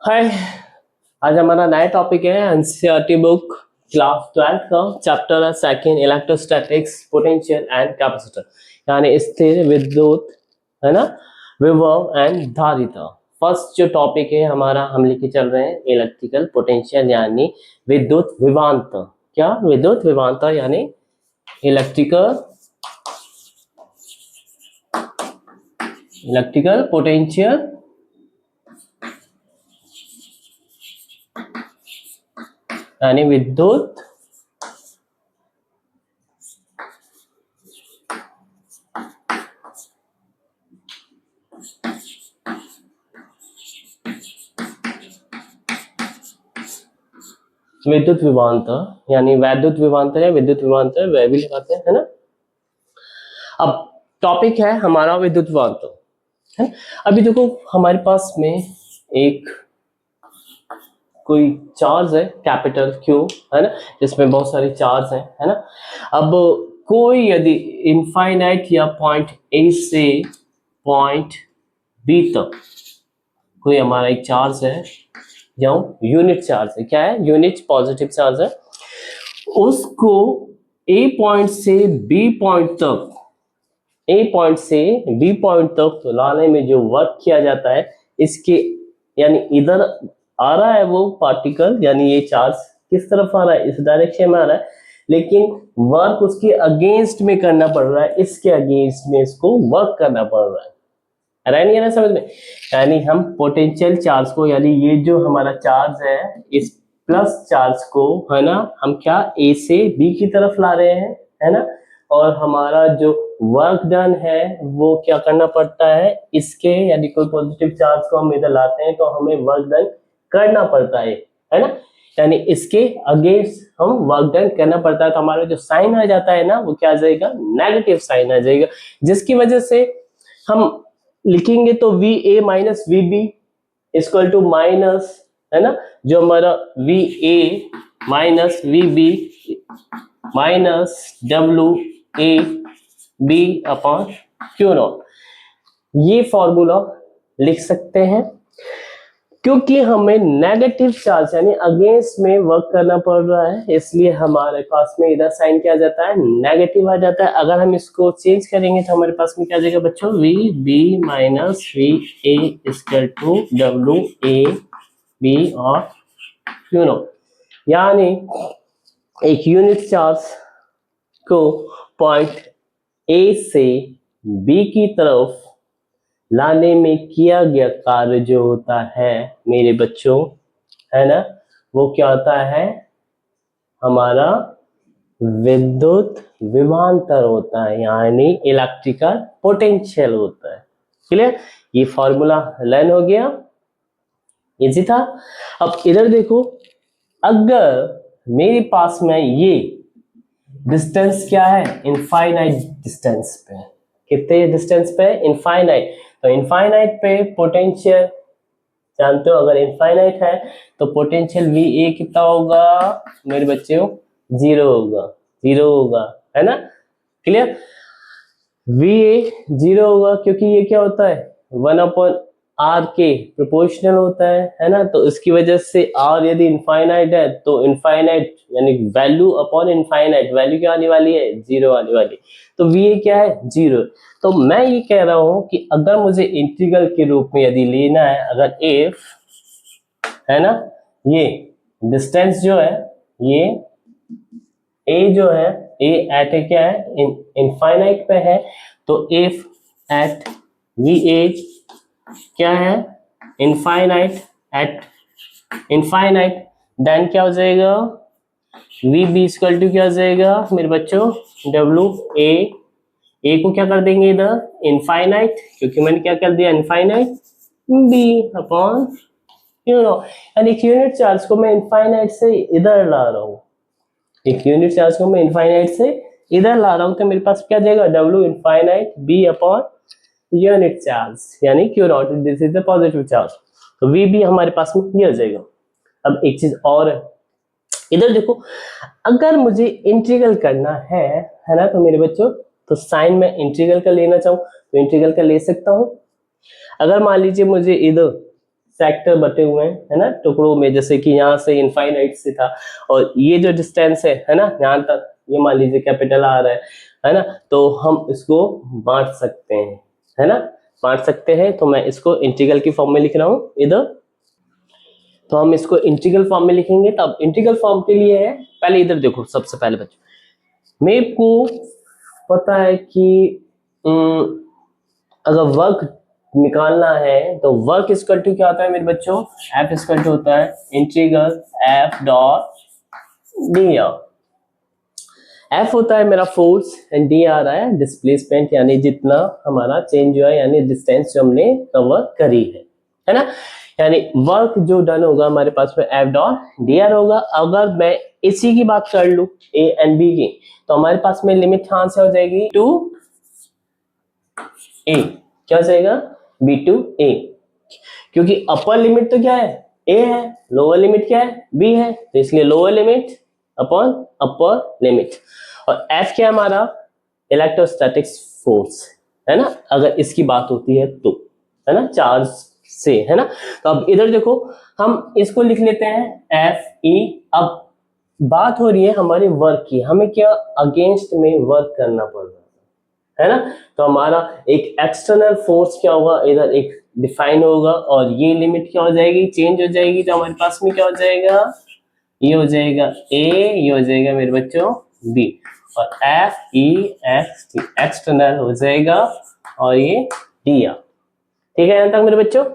हाय। आज हमारा नया टॉपिक है एनसीईआरटी बुक क्लास 12 का चैप्टर है second electrostatics potential and capacitor, यानी स्थिर विद्युत, है ना, विभव एंड धारिता। फर्स्ट जो टॉपिक है हमारा हम लेके चल रहे हैं इलेक्ट्रिकल पोटेंशियल यानी विद्युत विभवांतर। क्या विद्युत विभवांतर यानी इलेक्ट्रिकल पोटेंशियल यानी विद्युत विद्युत विभवांतर यानी वैद्युत विभवांतर या विद्युत विभवांतर वह भी लगाते हैं, है ना। अब टॉपिक है हमारा विद्युत विभवांतर, है। अभी देखो हमारे पास में एक कोई चार्ज है कैपिटल क्यू, है ना, जिसमें बहुत सारे चार्ज हैं, है ना। अब कोई यदि इनफाइनाइट या पॉइंट ए से पॉइंट बी तक कोई हमारा एक चार्ज है या यूनिट चार्ज है, क्या है, यूनिट पॉजिटिव चार्ज है, उसको ए पॉइंट से बी पॉइंट तक तो लाने में जो वर्क किया जाता है इसके, यानी इधर आ रहा है वो पार्टिकल, यानी ये चार्ज किस तरफ आ रहा है, इस डायरेक्शन में आ रहा है, लेकिन वर्क उसके अगेंस्ट में करना पड़ रहा है, इसके अगेंस्ट में इसको वर्क करना पड़ रहा है। नहीं है ना समझ में। यानी हम पोटेंशियल चार्ज को, यानी ये जो हमारा चार्ज है इस प्लस चार्ज को, है ना, हम क्या ए से बी की तरफ ला रहे हैं, है ना, और हमारा जो वर्क डन है वो क्या करना पड़ता है इसके, यानी कोई पॉजिटिव चार्ज को हम इधर लाते हैं तो हमें वर्क डन करना पड़ता है ना, यानी इसके अगेंस्ट हम वर्क डन करना पड़ता है, तो हमारा जो साइन आ जाता है ना वो क्या आ जाएगा, नेगेटिव साइन आ जाएगा, जिसकी वजह से हम लिखेंगे तो V A minus V B equal to minus, है ना, जो हमारा V A minus V B minus W A B upon Q naught, ये फॉर्मूला लिख सकते हैं। क्योंकि हमें नेगेटिव चार्ज यानी अगेंस्ट में वर्क करना पड़ रहा है, इसलिए हमारे पास में इधर साइन क्या आ जाता है, नेगेटिव आ जाता है। अगर हम इसको चेंज करेंगे तो हमारे पास में क्या आ जाएगा बच्चों, V B minus V A equal to W A B और क्यू नॉट, यानी एक यूनिट चार्ज को पॉइंट ए से बी की तरफ लाने में किया गया कार्य जो होता है मेरे बच्चों, है ना, वो क्या होता है, हमारा विद्युत विभवांतर होता है, यानी इलेक्ट्रिकल पोटेंशियल होता है। क्लियर, ये फॉर्मूला लर्न हो गया, इजी था। अब इधर देखो, अगर मेरे पास में ये डिस्टेंस क्या है, इनफाइनाइट डिस्टेंस पे, कितने डिस्टेंस पे, इनफाइनाइट, तो इनफाइनाइट पे पोटेंशियल जानते हो, अगर इनफाइनाइट है तो पोटेंशियल वी ए कितना होगा मेरे बच्चों, जीरो होगा, है ना। क्लियर, वी ए जीरो होगा क्योंकि ये क्या होता है, 1 आर के प्रोपोर्शनल होता है ना, तो इसकी वजह से आर यदि इनफाइनाइट है तो इनफाइनाइट यानी वैल्यू अपॉन इनफाइनाइट वैल्यू क्या आने वाली है, जीरो आने वाली, तो वी ए क्या है, जीरो। तो मैं ये कह रहा हूं कि अगर मुझे इंटीग्रल के रूप में यदि लेना है, अगर इफ, है ना, ये डिस्टेंस जो है, ये ए जो है, ए एट ए क्या है, इनफाइनाइट पे है, तो इफ एट वी ए क्या है, इनफाइनाइट, एट इनफाइनाइट, देन क्या हो जाएगा, वी बी इक्वल टू क्या हो जाएगा मेरे बच्चों, डब्ल्यू ए को क्या कर देंगे इधर, इनफाइनाइट, क्योंकि मैंने क्या कर दिया, infinite, B upon Q naught, यानी एक यूनिट चार्ज को मैं इनफाइनाइट से इधर ला रहा हूँ, एक यूनिट चार्ज को मैं इनफाइनाइट से इधर ला रहा हूँ, तो मेरे पास क्या जाएगा, W infinite B upon unit charge यानी Q not, this is the positive charge, तो वी भी हमारे पास में ये हो जाएगा। अब एक चीज और है, इधर देखो, अगर मुझे इंटीग्रल करना है ना, तो मेरे बच्चों, तो साइन में इंटीग्रल का लेना चाहूँ तो इंटीग्रल का ले सकता हूँ। अगर मान लीजिए मुझे इधर सेक्टर बटे हुए हैं, है ना, टुकड़ों में, जैसे कि यहाँ से इनफाइनाइट से था, और ये जो डिस्टेंस है ना, यहाँ तक, ये मान लीजिए कैपिटल आर है ना, तो हम इसको बांट सकते हैं, है ना, बांट सकते हैं। तो मैं इसको इंटीग्रल की फॉर्म में लिख रहा हूँ इधर, तो हम इसको इंटीग्रल फॉर्म में लिखेंगे। तब इंटीग्रल फॉर्म के लिए है, पहले इधर देखो, सबसे पहले बच्चों मेरे को पता है कि अगर वर्क निकालना है तो वर्क इक्वल टू क्या होता है मेरे बच्चों, एफ इक्वल टू होता है integral F dot D R. F होता है मेरा फोर्स एंड डी आ रहा है डिस्प्लेसमेंट, यानी जितना हमारा चेंज हुआ है, यानी डिस्टेंस जो हमने कवर करी है ना, यानी वर्क जो डन होगा हमारे पास में एफ डॉट डी आर होगा। अगर मैं इसी की बात कर लूं ए एंड बी की, तो हमारे पास में लिमिट कहां से हो जाएगी, टू ए, क्या हो जाएगा, बी टू ए, क्योंकि अपर लिमिट तो क्या है, ए है, लोअर लिमिट क्या है, बी है, तो इसलिए lower limit upon upper limit. और एफ क्या है हमारा, इलेक्ट्रोस्टैटिक्स फोर्स, है ना, अगर इसकी बात होती है तो, है ना, चार्ज से, है ना। तो अब इधर देखो, हम इसको लिख लेते हैं एफ ई। अब बात हो रही है हमारे वर्क की, हमें क्या अगेंस्ट में वर्क करना पड़ रहा है ना, तो हमारा एक एक्सटर्नल फोर्स क्या होगा, इधर एक डिफाइन होगा, और ये लिमिट क्या हो जाएगी, चेंज हो जाएगी। तो हमारे पास में क्या हो जाएगा, ये हो जाएगा ए, ये हो जाएगा मेरे बच्चों बी, और F E x T external हो जाएगा, और ये डी आर, ठीक है यहां तक मेरे बच्चों।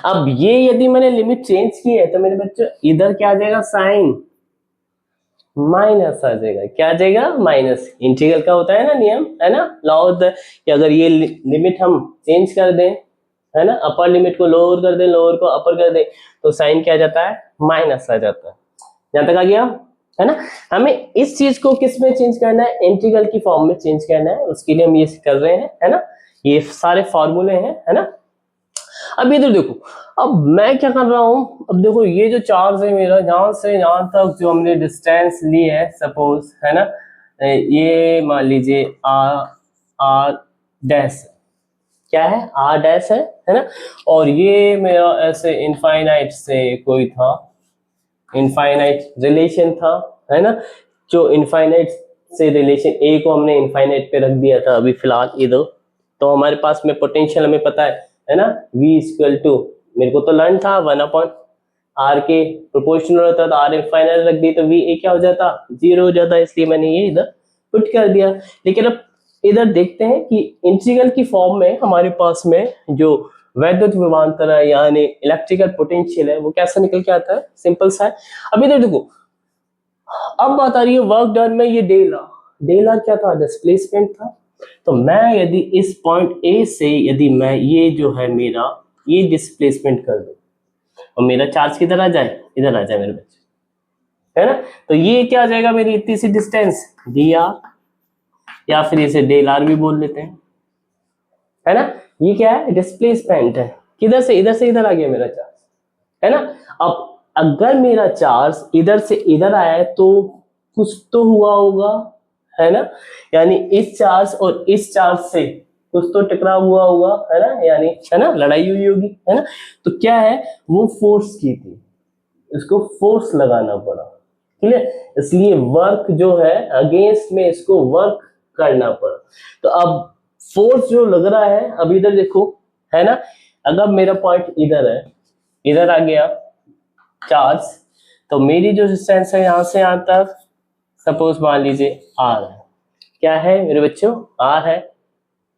अब ये यदि मैंने लिमिट चेंज की है तो मेरे बच्चों इधर क्या आ जाएगा, साइन माइनस आ जाएगा, क्या आ जाएगा, माइनस। इंटीग्रल का होता है ना नियम, है ना, लॉ होता है कि अगर ये लिमिट हम चेंज कर दें, है ना, अपर लिमिट को लोअर कर दें, लोअर को अपर कर दें, तो साइन क्या आ जाता है, माइनस आ जाता है। यहां तक आ गया, है ना। हमें इस चीज को किस में चेंज करना है, इंटीग्रल की फॉर्म में चेंज करना है, उसके लिए हम ये कर रहे हैं, है ना, ये सारे फॉर्मूले हैं, है ना। अब इधर देखो, अब मैं क्या कर रहा हूं, अब देखो ये जो चार्ज है मेरा, यहां से यहां तक जो हमने डिस्टेंस ली है, सपोज, है ना, ये मान लीजिए आर आर डैश, क्या है, आर डैश है ना, और ये मेरा ऐसे इनफाइनाइट से कोई था, इनफाइनाइट रिलेशन था, है ना, जो इनफाइनाइट से रिलेशन ए को हमने इनफाइनाइट पे रख दिया था अभी फिलहाल इधर। तो हमारे पास में पोटेंशियल हमें पता है ना, V इक्वल टू, मेरे को तो लर्न था 1/r के प्रोपोर्शनल होता, तो आर इनफाइनाइट रख दी तो V ए क्या हो जाता, 0 हो जाता, इसलिए मैंने ये इधर पुट कर दिया। लेकिन अब इधर देखते हैं कि इंटीग्रल की फॉर्म में हमारे पास में जो वैद्युत विभवांतर है, यानी इलेक्ट्रिकल पोटेंशियल है, वो कैसा निकल के आता है, सिंपल सा है। अब इधर देखो, अब बात आ रही है वर्क डन में, ये डेल आर क्या था, डिस्प्लेसमेंट था। तो मैं यदि इस पॉइंट ए से यदि मैं ये जो है मेरा ये डिस्प्लेसमेंट कर दूं, और मेरा चार्ज किधर आ जाए, इधर आ जाए मेरे बच्चे, है ना, तो ये क्या आ जाएगा, मेरी इतनी सी डिस्टेंस डी आर, या फिर इसे डेल आर भी बोल लेते हैं, है ना। ये क्या है, डिस्प्लेसमेंट है, किधर से इधर आ गया मेरा चार्ज, है ना। अब अगर मेरा चार्ज इधर से इधर आया है तो कुछ तो हुआ होगा, है ना, यानी इस चार्ज और इस चार्ज से कुछ तो टकराव हुआ होगा, है ना, यानी, है ना, लड़ाई हुई होगी, है ना। तो क्या है, वो फोर्स की थी, इसको फोर्स लगाना पड़ा, ठीक है, इसलिए वर्क जो है अगेंस्ट में इसको वर्क करना पड़ा। तो अब फोर्स जो लग रहा है, अब इधर देखो, है ना, अगर मेरा पॉइंट इधर है, इधर आ गया चार्ज, तो मेरी जो डिस्टेंस है यहां से यहां तक, सपोज मान लीजिए आर है, क्या है मेरे बच्चों, आर है,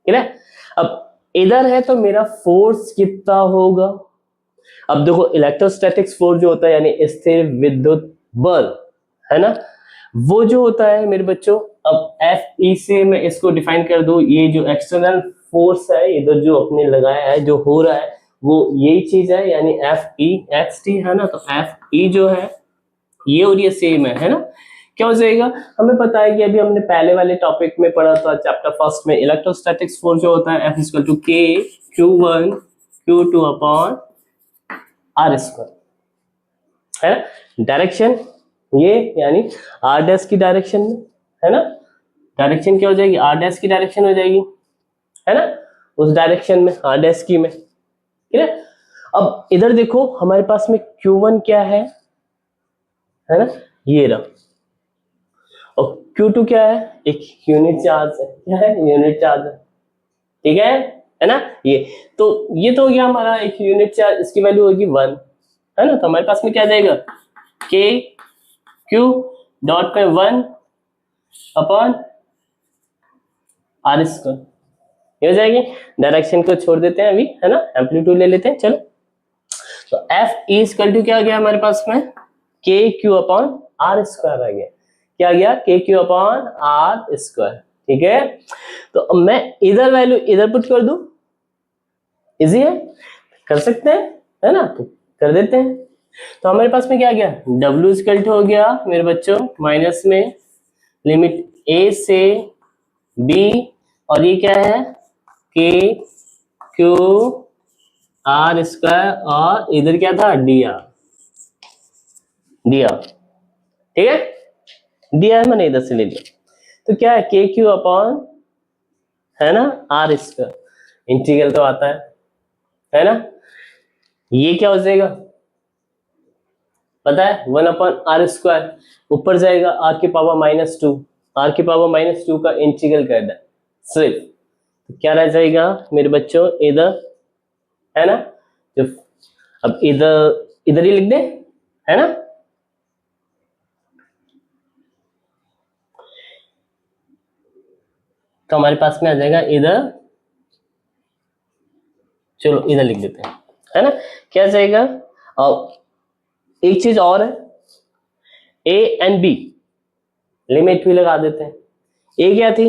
ठीक है। अब इधर है तो मेरा फोर्स कितना होगा, अब देखो इलेक्ट्रोस्टैटिक्स फोर्स जो होता है, यानी स्थिर विद्युत बल, है ना, वो जो होता है मेरे बच्चों, अब एफ ई से मैं इसको डिफाइन कर दूं, ये जो एक्सटर्नल फोर्स है इधर जो अपने लगाया है, जो हो रहा है वो यही चीज है, यानी एफ ई एक्स टी, है ना। तो एफ ई जो है ये और ये सेम है ना, क्या हो जाएगा, हमें पता है कि अभी हमने पहले वाले टॉपिक में पढ़ा था, चैप्टर फर्स्ट में, इलेक्ट्रोस्टैटिक्स फोर्स जो होता है एफ इक्वल टू के Q1 Q2 upon R square, है ना। डायरेक्शन ये, यानी आर डैश की डायरेक्शन में, है ना, डायरेक्शन क्या हो जाएगी, आर डैश की डायरेक्शन हो जाएगी, है ना, उस डायरेक्शन में आर डैश की में, ठीक है। अब इधर देखो हमारे पास में Q1 क्या है ना, ये रहा, और Q2 क्या है, एक यूनिट चार्ज है, क्या है, यूनिट चार्ज है, ठीक है ना। ये तो हो गया हमारा एक यूनिट चार्ज, इसकी वैल्यू होगी 1, है ना। तो हमारे पास में क्या आ जाएगा, के क्यू डॉट पे 1 अपॉन आर स्क्वायर, ये हो जाएगी। डायरेक्शन को छोड़ देते हैं अभी, है ना, एम्पलीट्यूड ले लेते हैं, चलो। तो एफ इक्वल टू क्या आ गया हमारे पास में, K Q upon R square आ गया, क्या आ गया, के क्यू अपॉन आर स्क्वायर, ठीक है। तो अब मैं इधर वैल्यू इधर पुट कर दूं, इजी है, कर सकते हैं, है ना, तो कर देते हैं। तो हमारे पास में क्या आ गया, W इक्वल टू हो गया मेरे बच्चों माइनस में लिमिट A से B, और ये क्या है, के क्यू आर स्क्वायर, और इधर क्या था, dr, ठीक है, dr मैंने इधर से ले लिया। तो क्या है, के क्यू अपॉन, है ना, आर स्क्वायर, इंटीग्रल तो आता है ना। ये क्या हो जाएगा, पता है, 1 अपॉन आर स्क्वायर, ऊपर जाएगा आर की पावर -2, आर की पावर -2 का इंटीग्रल करना है सिर्फ, तो क्या रह जाएगा मेरे बच्चों इधर, है ना। जो अब इधर इधर ही लिख दे, है ना। तो हमारे पास में आ जाएगा इधर, चलो इधर लिख देते हैं, है ना, क्या जाएगा। और एक चीज और है, ए एंड बी लिमिट भी लगा देते हैं। ए क्या थी,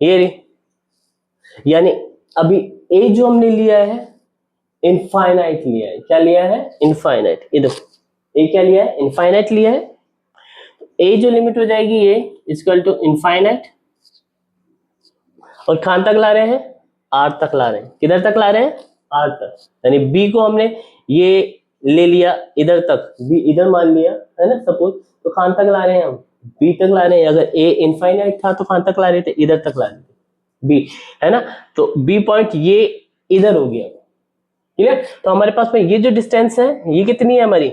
ये रही, यानी अभी ए जो हमने लिया है इनफाइनाइट लिया है, क्या लिया है, इनफाइनाइट, ये देखो ए क्या लिया है, इनफाइनाइट लिया है। ए जो लिमिट हो जाएगी ये इक्वल टू इनफाइनाइट, और कहां तक ला रहे हैं, आर तक ला रहे हैं, किधर तक ला रहे हैं, आर तक, यानी बी को हमने ये ले लिया इधर तक, बी इधर मान लिया, है ना सपोज, तो कहां तक ला रहे हैं हम, बी तक ला रहे हैं। अगर ए इनफाइनाइट था तो कहां तक ला रहे थे, इधर तक ला रहे थे बी, है ना। तो बी पॉइंट ये इधर हो गया, ठीक है। तो हमारे पास में ये जो डिस्टेंस है ये कितनी है हमारी,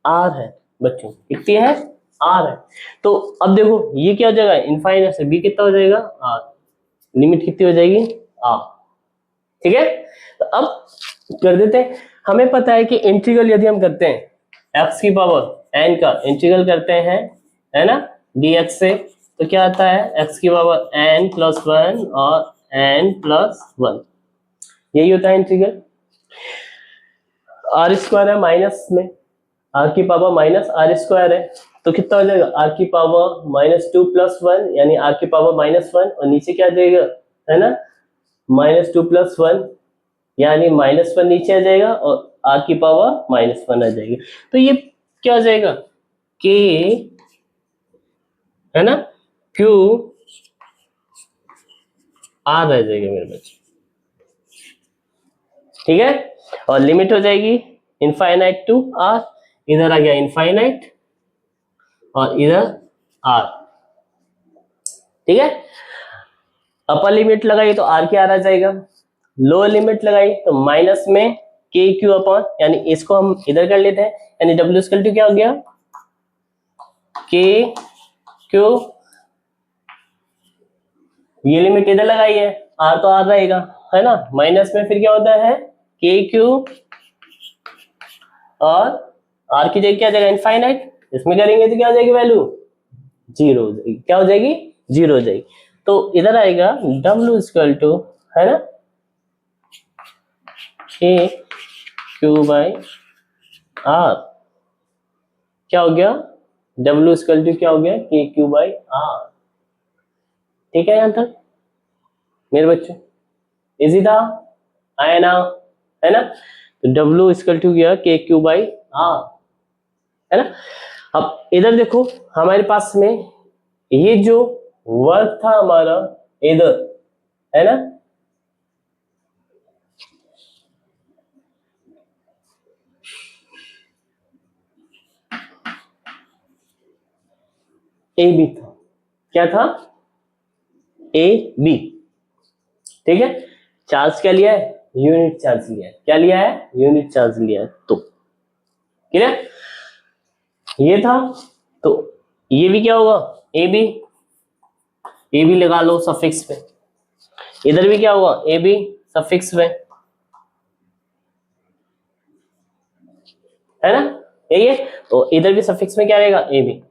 आर है बच्चों, कितनी है, आर है। तो अब देखो ये क्या हो जाएगा, इनफाइनाइट से बी कितना हो जाएगा, आर, लिमिट कितनी हो जाएगी, आर, ठीक है। तो अब कर देते हैं, हमें पता है कि इंटीग्रल यदि हम करते हैं एक्स की पावर एन का इंटीग्रल करते हैं, है ना, dx से, तो क्या आता है, एक्स की पावर n प्लस 1 और n प्लस 1, यही होता है इंटीग्रल। आर स्क्वायर है माइनस में, आर की पावर माइनस आर स्क्वायर है, तो कितना हो जाएगा, आर की पावर -2 प्लस 1, यानी आर की पावर -1, और नीचे क्या आ जाएगा, है ना, -2 प्लस 1, यानी -1 नीचे आ जाएगा, और आर की पावर -1 आ जाएगी। तो ये क्या आ जाएगा, के, है ना, क्यू आर रह जाएगा मेरे बच्चे, ठीक है। और लिमिट हो जाएगी इनफाइनाइट टू आर, इधर आ गया इनफाइनाइट और इधर आर, ठीक है। अपर लिमिट लगाई तो आर के आर आ जाएगा, लोअर लिमिट लगाई तो माइनस में के क्यू अपॉन, यानी इसको हम इधर कर लेते हैं, यानी डब्ल्यू इक्वल टू क्या हो गया, के क्यू, ये लिमिट इधर लगाई है, आर तो आर रहेगा, है ना, माइनस में फिर क्या होता है, के क्यू, और आर की जगह क्या आ जाएगा, इनफाइनाइट, इसमें करेंगे तो क्या हो जाएगी वैल्यू, 0 हो जाएगी, क्या हो जाएगी, 0 हो जाएगी। तो इधर आएगा डब्ल्यू इक्वल टू, है ना, के क्यू बाई आर, क्या हो गया, डब्ल्यू इक्वल टू क्या हो गया, के क्यू बाई आर, ठीक है। यहां तक मेरे बच्चों इजी था, आया ना, है ना। तो डब्ल्यू इक्वल टू गया के क्यू बाई आर, है ना। अब इधर देखो हमारे पास में ये जो वर्क था हमारा इधर, है ना, ए बी था, क्या था, ए बी, ठीक है। चार्ज क्या लिया है, यूनिट चार्ज लिया है। क्या लिया है? यूनिट चार्ज लिया है। तो क्लियर, ये था। तो ये भी क्या होगा? ए बी लगा लो सफिक्स पे। इधर भी क्या होगा? ए बी सफिक्स पे, है ना? यही है। तो इधर भी सफिक्स में क्या रहेगा? A B.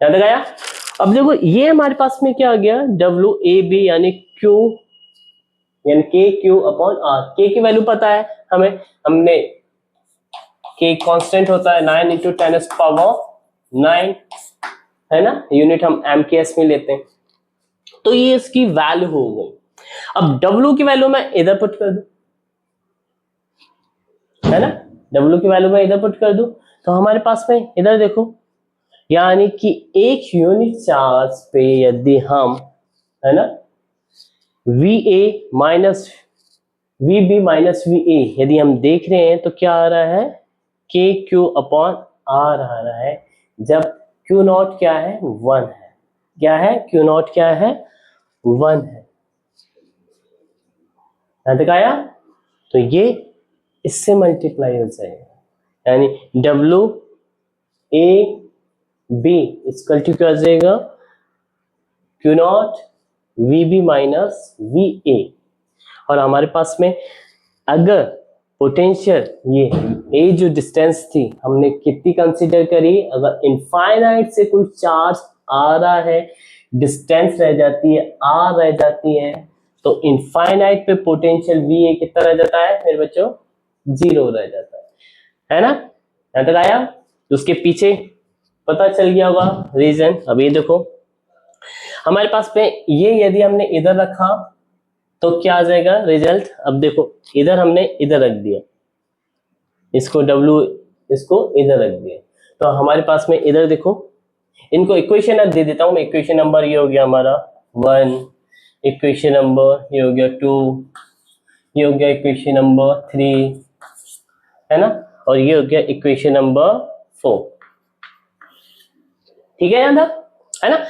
याद आया? अब देखो ये हमारे पास में क्या आ गया? डब्ल्यू ए बी यानी क्यू, यानी के क्यू अपॉन आर। के की वैल्यू पता है हमें, हमने के कांस्टेंट होता है 9 इंटू 10⁻⁹, है ना? यूनिट हम एम के एस में लेते हैं। तो ये इसकी वैल्यू हो गई। अब डब्ल्यू की वैल्यू मैं इधर पुट कर दूं, है ना? डब्ल्यू की वैल्यू मैं इधर पुट कर दूं, तो हमारे पास में इधर देखो, यानी कि एक यूनिट चार्ज पे यदि हम, है ना, V A minus V B minus V A यदि हम देख रहे हैं तो क्या आ रहा है? के क्यू अपॉन आर आ रहा है, जब क्यू नॉट क्या है? 1 है। क्या है? क्यू नॉट क्या है? 1 है। यहां तक आया? तो ये इससे मल्टीप्लाई हो जाएगा, यानी W A B equal to क्या हो जाएगा? Q naught V B minus V A. और हमारे पास में अगर पोटेंशियल ये जो डिस्टेंस थी हमने कितनी कंसीडर करी? अगर इनफाइनाइट से कोई चार्ज आ रहा है, डिस्टेंस रह जाती है, आर रह जाती है, तो इनफाइनाइट पे पोटेंशियल वी ए कितना रह जाता है मेरे बच्चों? 0 रह जाता है ना? यहां तक आया? तो उसके पीछे पता चल गया होगा रीजन। अब ये देखो हमारे पास पे ये यदि हमने इधर रखा तो क्या आ जाएगा रिजल्ट? अब देखो इधर हमने इधर रख दिया, इसको W, इसको इधर रख दिया, तो हमारे पास में इधर देखो, इनको इक्वेशन दे देता हूं मैं। इक्वेशन नंबर ये हो गया हमारा 1, इक्वेशन नंबर ये हो गया 2, ये हो गया इक्वेशन नंबर 3, है ना? और ये हो गया इक्वेशन नंबर 4। ठीक है यहां तक, है ना?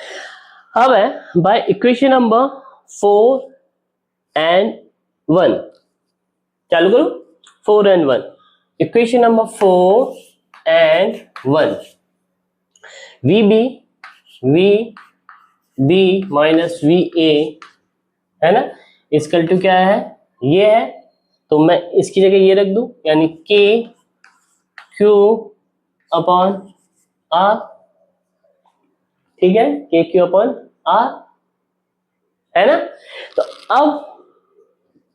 अब है बाय इक्वेशन नंबर 4 एंड 1, चालू करो। 4 and 1, equation number 4 and 1, V B minus V A, है ना, इसकल टू क्या है? ये है। तो मैं इसकी जगह ये रख दूं, यानी के क्यू अपॉन आर। ठीक है, के क्यू अपॉन आर, है ना? तो अब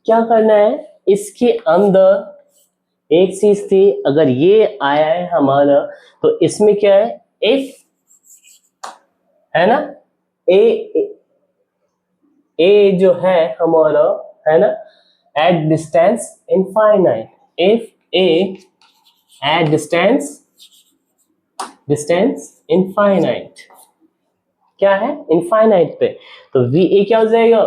क्या करना है? इसके अंदर एक चीज थी, अगर ये आया है हमारा तो इसमें क्या है? इफ, है ना, ए जो है हमारा, है ना, at distance infinite, if A at distance infinite, क्या है? इनफाइनाइट पे, तो वी ए क्या हो जाएगा?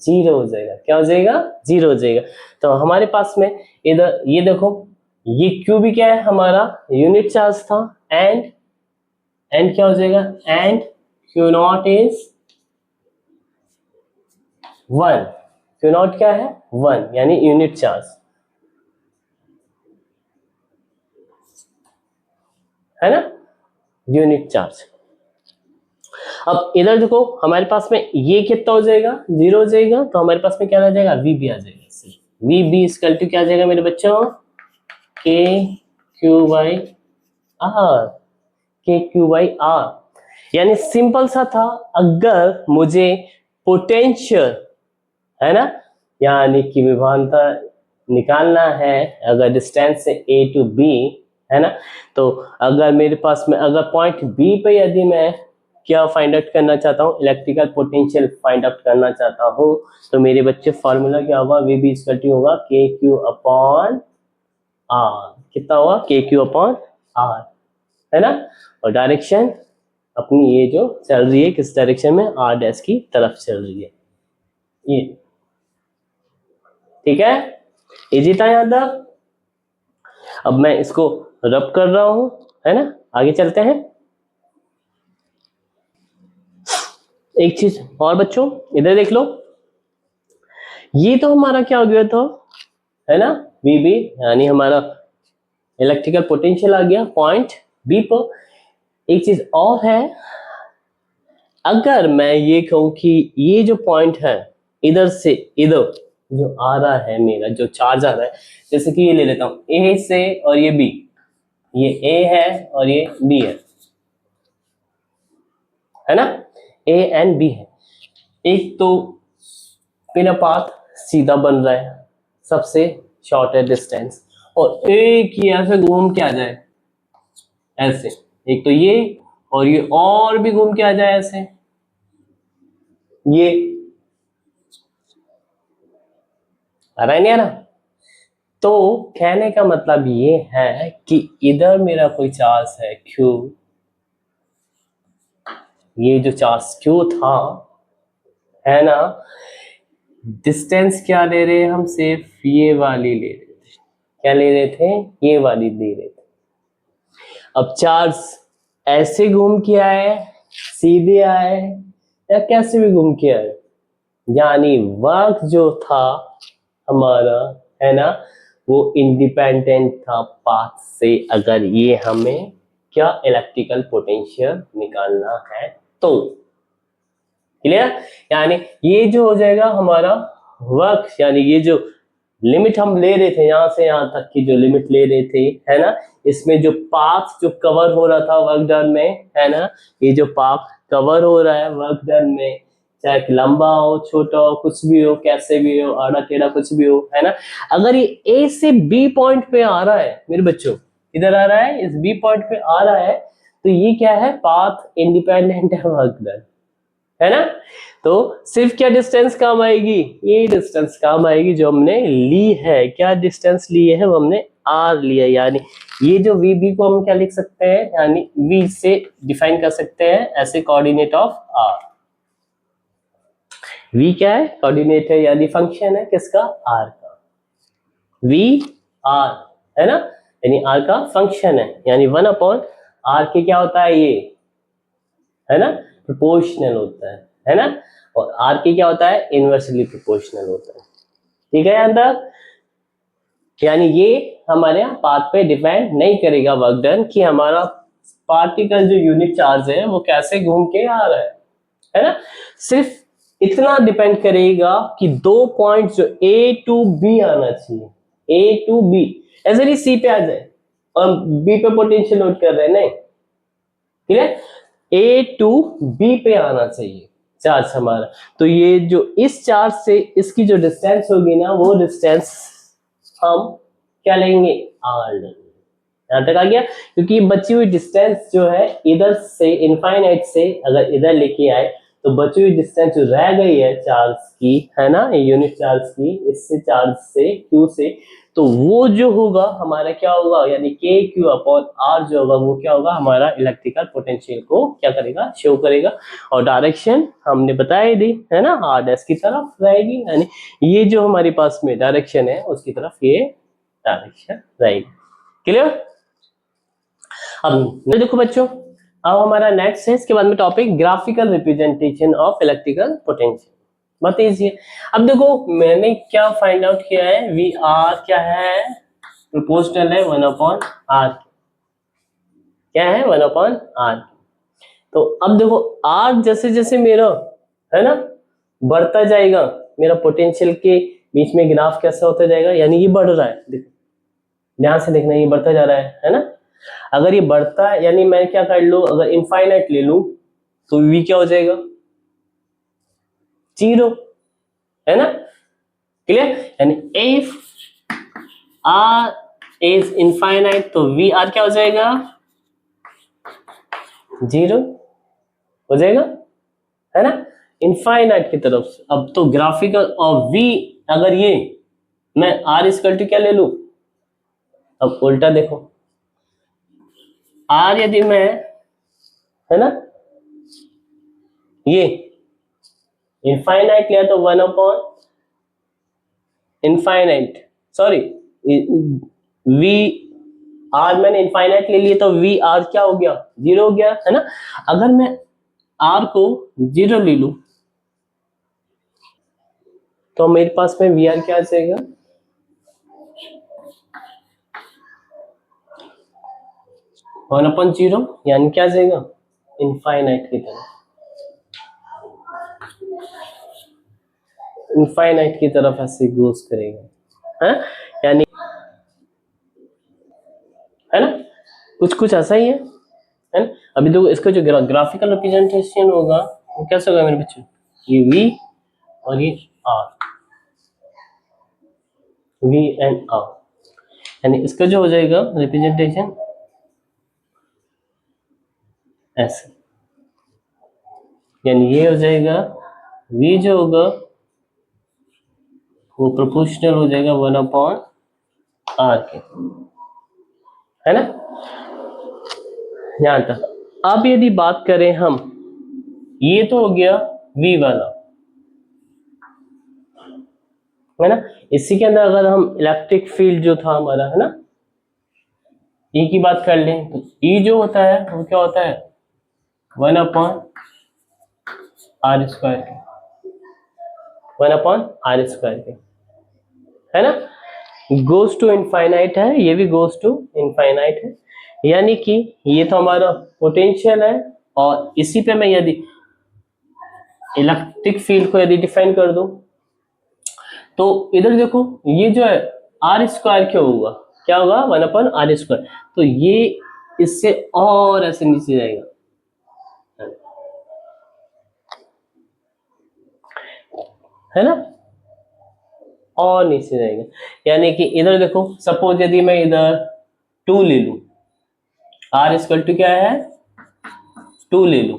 0 हो जाएगा। क्या हो जाएगा? 0 हो जाएगा। तो हमारे पास में इधर ये देखो, ये क्यू भी क्या है हमारा? यूनिट चार्ज था, एंड क्या हो जाएगा? And Q not is 1। Q not क्या है? 1, यानी यूनिट चार्ज, है ना? Unit charge. अब इधर देखो हमारे पास में ये कितना हो जाएगा? 0 हो जाएगा। तो हमारे पास में क्या आ जाएगा? वी बी आ जाएगा। वी बी इक्वल टू क्या आ जाएगा मेरे बच्चों? के Q by are, K Q by are. यानी सिंपल सा था, अगर मुझे पोटेंशियल, है ना, यानी कि विभवांतर निकालना है, अगर डिस्टेंस से ए टू बी, है ना, तो अगर मेरे पास में अगर पॉइंट बी पे यदि मैं क्या फाइंड आउट करना चाहता हूँ? इलेक्ट्रिकल पोटेंशियल फाइंड आउट करना चाहता हूँ, तो मेरे बच्चे फॉर्मूला क्या होगा? वी बी इक्वल टू होगा के क्यू अपॉन आर। कितना होगा? के क्यू अपॉन आर, है ना? और डायरेक्शन अपनी ये जो चल रही है किस डायरेक्शन में? आर डैश की तरफ चल रही है ये। ठीक है, इजी था यहां तक? अब मैं इसको रब कर रहा हूं, है ना? आगे चलते हैं। एक चीज और बच्चों, इधर देख लो, ये तो हमारा क्या हो गया था, है ना, वीबी, यानी हमारा इलेक्ट्रिकल पोटेंशियल आ गया पॉइंट बी पर। एक चीज और है, अगर मैं ये कहूं कि ये जो पॉइंट है इधर से इधर जो आ रहा है, मेरा जो चार्ज आ रहा है, जैसे कि ये ले लेता हूं ए से और ये बी, ये ए है और ये बी है ना, ए एंड बी है। एक तो मेरा पाथ सीधा बन रहा है, सबसे शॉर्टेस्ट डिस्टेंस, और एक ही ऐसे घूम के आ जाए ऐसे, एक तो ये, और ये और भी घूम के आ जाए ऐसे, ये आ रहा है नहीं आ रहा। तो कहने का मतलब ये है कि इधर मेरा कोई चार्ज है क्यू, ये जो चार्ज क्यू था, है ना, डिस्टेंस क्या ले रहे हैं हम, सिर्फ ये वाली ले रहे थे, क्या ले रहे थे, ये वाली ले रहे थे। अब चार्ज ऐसे घूम के आए, सीधे आए, या कैसे भी घूम के आए, यानी वर्क जो था हमारा, है ना, वो इंडिपेंडेंट था पाथ से, अगर ये हमें क्या इलेक्ट्रिकल पोटेंशियल निकालना है तो। क्लियर, यानी ये जो हो जाएगा हमारा वर्क, यानी ये जो लिमिट हम ले रहे थे यहां से यहां तक की जो लिमिट ले रहे थे, है ना, इसमें जो पाथ जो कवर हो रहा था वर्क डन में, है ना, ये जो पाथ कवर हो रहा है वर्क डन में, चाहे लंबा हो, छोटा हो, कुछ भी हो, कैसे भी हो, आड़ा टेढ़ा कुछ भी हो, है ना, अगर ये ए से बी पॉइंट पे आ रहा है मेरे बच्चों, इधर आ रहा है, इस बी पॉइंट पे आ रहा है, तो ये क्या है, पाथ इंडिपेंडेंट है वर्क डन, है ना। तो सिर्फ क्या डिस्टेंस काम आएगी, ये डिस्टेंस काम आएगी जो हमने ली है, क्या डिस्टेंस लिए है, वो हमने आर लिया, यानी ये जो वी बी को हम क्या लिख सकते हैं, यानी वी से डिफाइन कर सकते हैं ऐसे कोऑर्डिनेट ऑफ आर। वी क्या है, कोऑर्डिनेट है, यानी फंक्शन है किसका, आर का, वी आर, है ना, यानी आर का फंक्शन है, यानी 1/r के क्या होता है ये, है ना, प्रोपोर्शनल होता है ना, और आर के क्या होता है, इनवर्सली प्रोपोर्शनल होता है। ठीक है यहां तक, यानी ये हमारे यहाँ पाथ पे डिपेंड नहीं करेगा वर्क डन, कि हमारा पार्टिकल जो यूनिट चार्ज है वो कैसे घूम के आ रहा है ना, सिर्फ इतना डिपेंड करेगा कि दो पॉइंट जो ए टू बी आना चाहिए, ए टू बी, ऐसे नहीं सी पे आ जाए और बी पे पोटेंशियल नोट कर रहे हैं, नहीं, ठीक है, ए टू बी पे आना चाहिए चार्ज हमारा। तो ये जो इस चार्ज से इसकी जो डिस्टेंस होगी ना, वो डिस्टेंस हम क्या लेंगे, आर लेंगे। यहां तक आ गया, क्योंकि बची हुई डिस्टेंस जो है इधर से इनफाइनाइट से अगर इधर लेके आए, तो बची हुई डिस्टेंस जो रह गई है चार्ज की, है ना, यूनिट चार्ज की, इससे चार्ज से क्यू से, तो वो जो होगा हमारा क्या होगा, यानी के क्यू अपॉन आर जो होगा वो क्या होगा, हमारा इलेक्ट्रिकल पोटेंशियल को क्या करेगा, शो करेगा। और डायरेक्शन हमने बताई दी, है ना, आर डैश की तरफ रहेगी, यानी ये जो हमारे पास में डायरेक्शन है उसकी तरफ ये डायरेक्शन रहेगी। क्लियर। अब देखो बच्चों, अब हमारा नेक्स्ट है इसके बाद में topic graphical representation of electrical potential. बहुत इजी है। अब देखो मैंने क्या फाइंड आउट किया है, वी आर क्या है, प्रोपोर्शनल है 1/r, क्या है 1/r। तो अब देखो r जैसे जैसे मेरा, है ना, बढ़ता जाएगा, मेरा पोटेंशियल के बीच में ग्राफ कैसा होता जाएगा, यानी ये बढ़ रहा है, देखो ध्यान से देखना, ये बढ़ता जा रहा है ना। अगर ये बढ़ता है, यानी मैं क्या कर लूं, अगर इनफाइनाइट ले लूं तो v क्या हो जाएगा, 0, है ना। क्लियर, यानी इफ r इज इनफाइनाइट तो वी आर क्या हो जाएगा, 0 हो जाएगा, है ना, इनफाइनाइट की तरफ से। अब तो ग्राफिकल और v, अगर ये मैं r इक्वल टू क्या ले लूं, अब उल्टा देखो, r यदि मैं, है ना, ये इनफाइनाइट लिया तो 1/, इनफाइनाइट सॉरी, वी आर मैंने इनफाइनाइट ले लिया तो वी आर क्या हो गया, 0 हो गया, है ना। अगर मैं आर को 0 ले लूं तो मेरे पास में वी आर क्या आ जाएगा, 1/0, यानी क्या आ जाएगा, इनफाइनाइट की तरफ, इनफाइनाइट की तरफ ऐसे गोस करेगा, यानी है ना, कुछ कुछ ऐसा ही है ना। अभी देखो इसका जो ग्राफिकल रिप्रेजेंटेशन होगा वो कैसे होगा मेरे बच्चों, ये वी और ये आर, वी एंड आर, यानी इसका जो हो जाएगा रिप्रेजेंटेशन ऐसे, यानी ये हो जाएगा v जो होगा वो प्रोपोर्शनल हो जाएगा 1/r के, है ना, यहां तक। अब यदि बात करें हम, ये तो हो गया v वाला, है ना। इसी के अंदर अगर हम इलेक्ट्रिक फील्ड जो था हमारा, है ना, E की बात कर लें तो E जो होता है वो क्या होता है, 1/r² के, 1/r² के, है ना, गोज टू इनफाइनाइट है, ये भी गोज टू इनफाइनाइट है, यानी कि ये तो हमारा पोटेंशियल है, और इसी पे मैं यदि इलेक्ट्रिक फील्ड को यदि डिफाइन कर दूं तो इधर देखो ये जो है r² क्या होगा, क्या होगा, 1/r², तो ये इससे और ऐसे नीचे जाएगा, है ना, और नीचे जाएगा, यानी कि इधर देखो सपोज यदि मैं इधर 2 ले लूं, r² क्या है, 2 ले लूं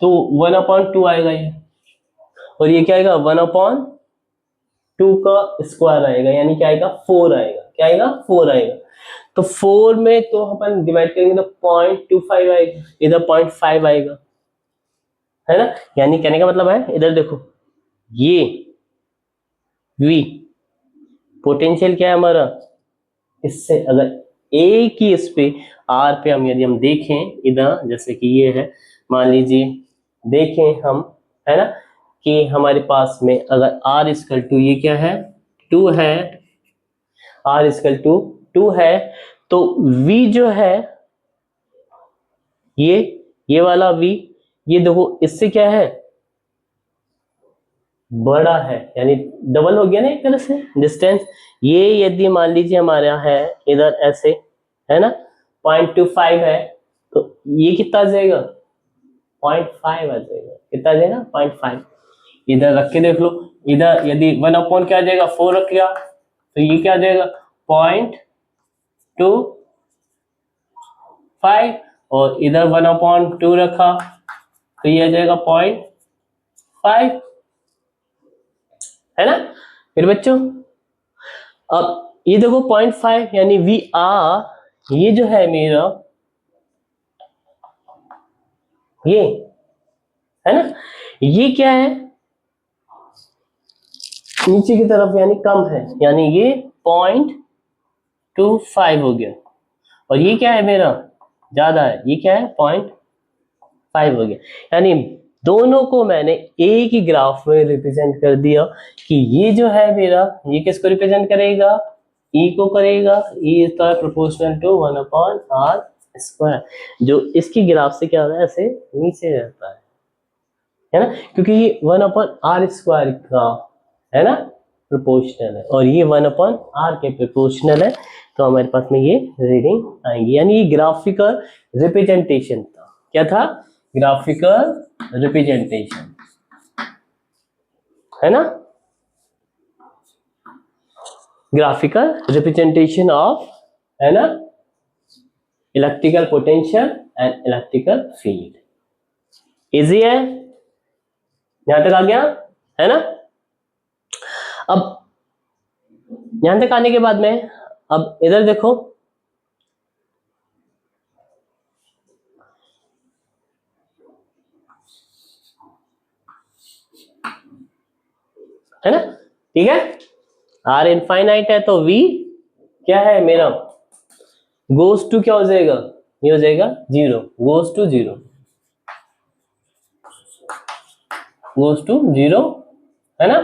तो 1/2 आएगा ये, और ये क्या आएगा, 1/2 का स्क्वायर आएगा, यानी क्या आएगा, 4 आएगा, क्या आएगा, 4 आएगा, तो 4 में तो अपन डिवाइड करेंगे तो 0.25 आएगा, इधर 0.5 आएगा, है ना, यानी कहने का मतलब है, इधर देखो ये v पोटेंशियल क्या है हमारा, इससे अगर एक ही इस पे r पे हम यदि हम देखें इधर, जैसे कि ये है, मान लीजिए देखें हम, है ना, कि हमारे पास में अगर r= ये क्या है, 2 है, r= 2 है, तो v जो है ये वाला v, ये देखो इससे क्या है, बड़ा है, यानी डबल हो गया ना एक तरह से डिस्टेंस। ये यदि मान लीजिए हमारा है इधर ऐसे, है ना, 0.25 है, तो ये कितना आ जाएगा, 0.5 आ जाएगा, कितना आ जाएगा, 0.5, इधर रख के देख लो, इधर यदि 1/, क्या आ जाएगा, 4 रख लिया तो ये क्या आ जाएगा, 0.25, और इधर 1/2 रखा तो ये आ जाएगा 0.5, है ना। फिर बच्चों अब ये देखो 0.5 यानी वी आर, ये जो है मेरा, ये है ना, ये क्या है, नीचे की तरफ यानी कम है, यानी ये 0.25 हो गया, और ये क्या है मेरा, ज्यादा है, ये क्या है, 0.5 हो गया, यानी दोनों को मैंने एक ही ग्राफ में रिप्रेजेंट कर दिया कि ये जो है मेरा, ये किसको रिप्रेजेंट करेगा, ई को करेगा, E is proportional to 1/r², जो इसकी ग्राफ से क्या होता है, ऐसे नीचे रहता है ना, क्योंकि ये 1/r² का, है ना, प्रोपोर्शनल है, और ये 1/r के प्रोपोर्शनल है, तो हमारे पास में ये रीडिंग आएंगी, यानी ये ग्राफिकल रिप्रेजेंटेशन था, क्या था, ग्राफिकल रिप्रेजेंटेशन, है ना, ग्राफिकल रिप्रेजेंटेशन ऑफ, है ना, electrical potential and electrical field. Easy है, यहां तक आ गया, है ना। अब यहां तक आने के बाद में अब इधर देखो, है ना, ठीक है, आर इनफाइनाइट है तो वी क्या है मेरा, गोज टू क्या हो जाएगा, ये हो जाएगा 0, गोज टू 0, गोज टू 0, है ना,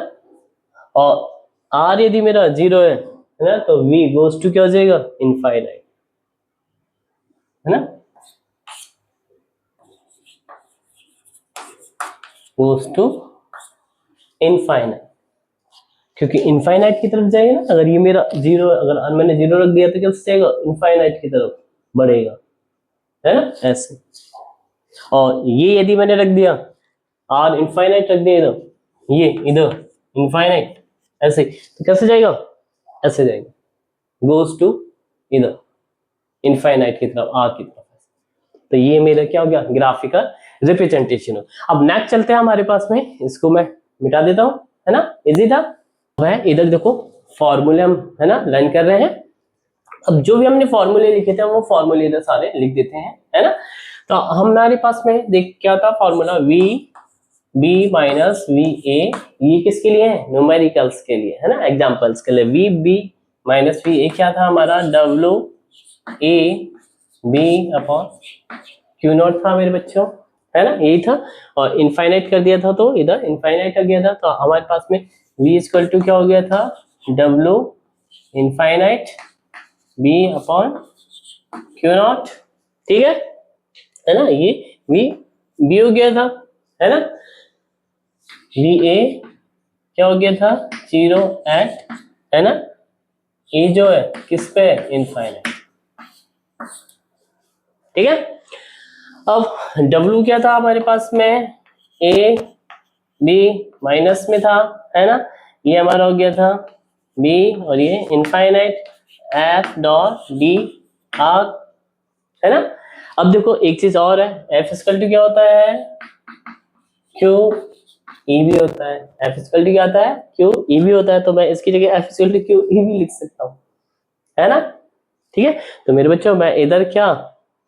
और r यदि मेरा 0 है ना, तो v गोज टू क्या हो जाएगा, इनफाइनाइट, है ना, गोज टू इनफाइनाइट, क्योंकि इनफाइनाइट की तरफ जाएगा ना, अगर ये मेरा 0, अगर मैंने 0 रख दिया तो क्या जाएगा, इनफाइनाइट की तरफ बढ़ेगा, है ना, ऐसे। और ये यदि मैंने रख दिया r इनफाइनाइट रख दिया इधर, ये इधर इनफाइनाइट, ऐसे, तो कैसे जाएगा, ऐसे जाएगा, गोज टू इधर इनफाइनाइट की तरफ, r की तरफ। तो ये मेरा क्या हो गया, ग्राफिकल रिप्रेजेंटेशन हो। अब नेक्स्ट चलते हैं हमारे पास में, इसको मैं मिटा देता हूं, है ना, इजी था। है इधर देखो फॉर्मूले हम, है ना, लर्न कर रहे हैं। अब जो भी हमने फॉर्मूले लिखे थे वो फॉर्मूले इधर सारे लिख देते हैं, है ना। तो हमारे पास में देख क्या था formula, V B minus V A, ये किसके लिए है, न्यूमेरिकल्स के लिए, है ना, एग्जांपल्स के लिए। V B minus V A क्या था हमारा, W A B upon Q naught था मेरे बच्चों, है ना, यही था। और इनफाइनाइट कर दिया था तो इधर इनफाइनाइट कर दिया था, तो हमारे पास में v इक्वल टू क्या हो गया था, w infinite b upon Q not, ठीक है ना, ये v b हो गया था, है ना, v a क्या हो गया था, 0 एट, है ना, e जो है किस पे, इनफाइनाइट, ठीक है। अब W क्या था हमारे पास में, A B माइनस में था, है ना, ये हमारा हो गया था B, और ये infinite F dot D R, है ना। अब देखो एक चीज और है, F इक्वल टू क्या होता है, Q E भी होता है, F इक्वल टू क्या होता है, Q E भी होता है, तो मैं इसकी जगह F equal to Q E भी लिख सकता हूँ, है ना, ठीक है। तो मेरे बच्चों मैं इधर क्या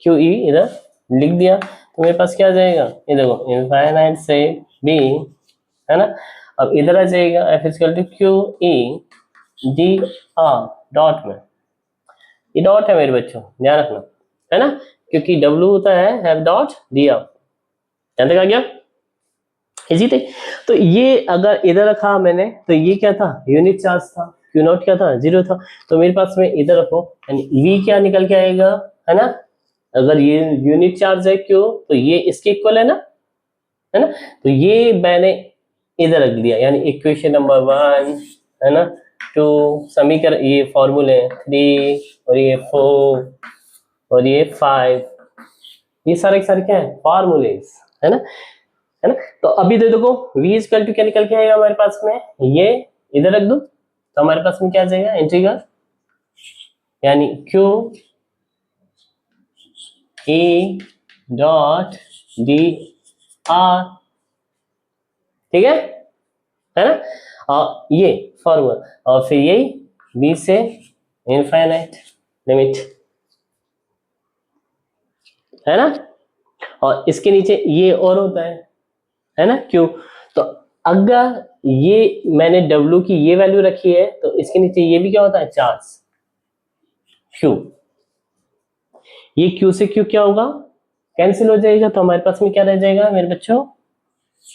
Q E इधर लिख दिया, तो मेरे पास क्या आ जाएगा, ये देखो इनफाइनाइट से b, है ना। अब इधर आ जाएगा f equal to Q E D R dot में, ये डॉट है मेरे बच्चों, ध्यान रखना, है ना, क्योंकि w होता है f डॉट डी आर, ध्यान तक आ गया, इजी थे। तो ये अगर इधर रखा मैंने, तो ये क्या था, यूनिट चार्ज था, क्यू नॉट क्या था, 0 था, तो मेरे पास में इधर रखो, यानी v क्या निकल के आएगा, है ना, अगर ये यूनिट चार्ज है क्यों, तो ये इसके इक्वल है ना, है ना, तो ये मैंने इधर रख दिया, यानी इक्वेशन नंबर 1, है ना, 2 समीकरण, ये फॉर्मूले 3 और ये 4 और ये 5, ये सारे के सारे क्या है, फॉर्मूलेस, है ना, है ना। तो अभी दे देखो v इक्वल टू क्या निकल के आएगा हमारे पास में, ये इधर रख दो, तो हमारे पास में क्या आ जाएगा, इंटीग्रल, यानी q e dot D R, ठीक है ना, और ये फॉर्मूला, और फिर यही b से इनफाइनाइट लिमिट, है ना, और इसके नीचे ये और होता है ना, क्यों, तो अगर ये मैंने w की ये वैल्यू रखी है, तो इसके नीचे ये भी क्या होता है, चार्ज q, ये q से q क्या होगा, कैंसिल हो जाएगा, तो हमारे पास में क्या रह जाएगा मेरे बच्चों,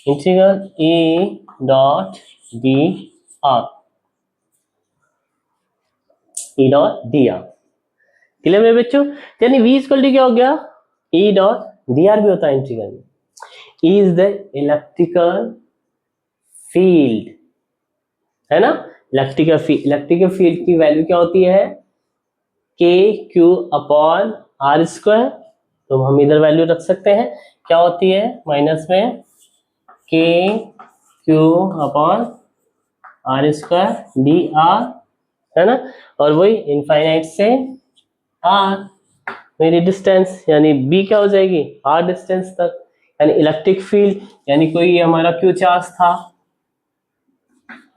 integral e dot D R, E dot D R, clear मेरे बच्चों, यानी v इक्वल टू क्या हो गया, ई डॉट डी आर भी होता है इंटीग्रल में, E is the electrical field, है ना, इलेक्ट्रिकल फील्ड की वैल्यू क्या होती है, के क्यू अपॉन आर स्क्वायर, तो हम इधर वैल्यू रख सकते हैं, क्या होती है, माइनस में K Q upon R square D R, है ना, और वही इनफाइनाइट से आर मेरी डिस्टेंस, यानी बी क्या हो जाएगी, आर डिस्टेंस तक, यानी इलेक्ट्रिक फील्ड, यानी कोई हमारा क्यू चार्ज था,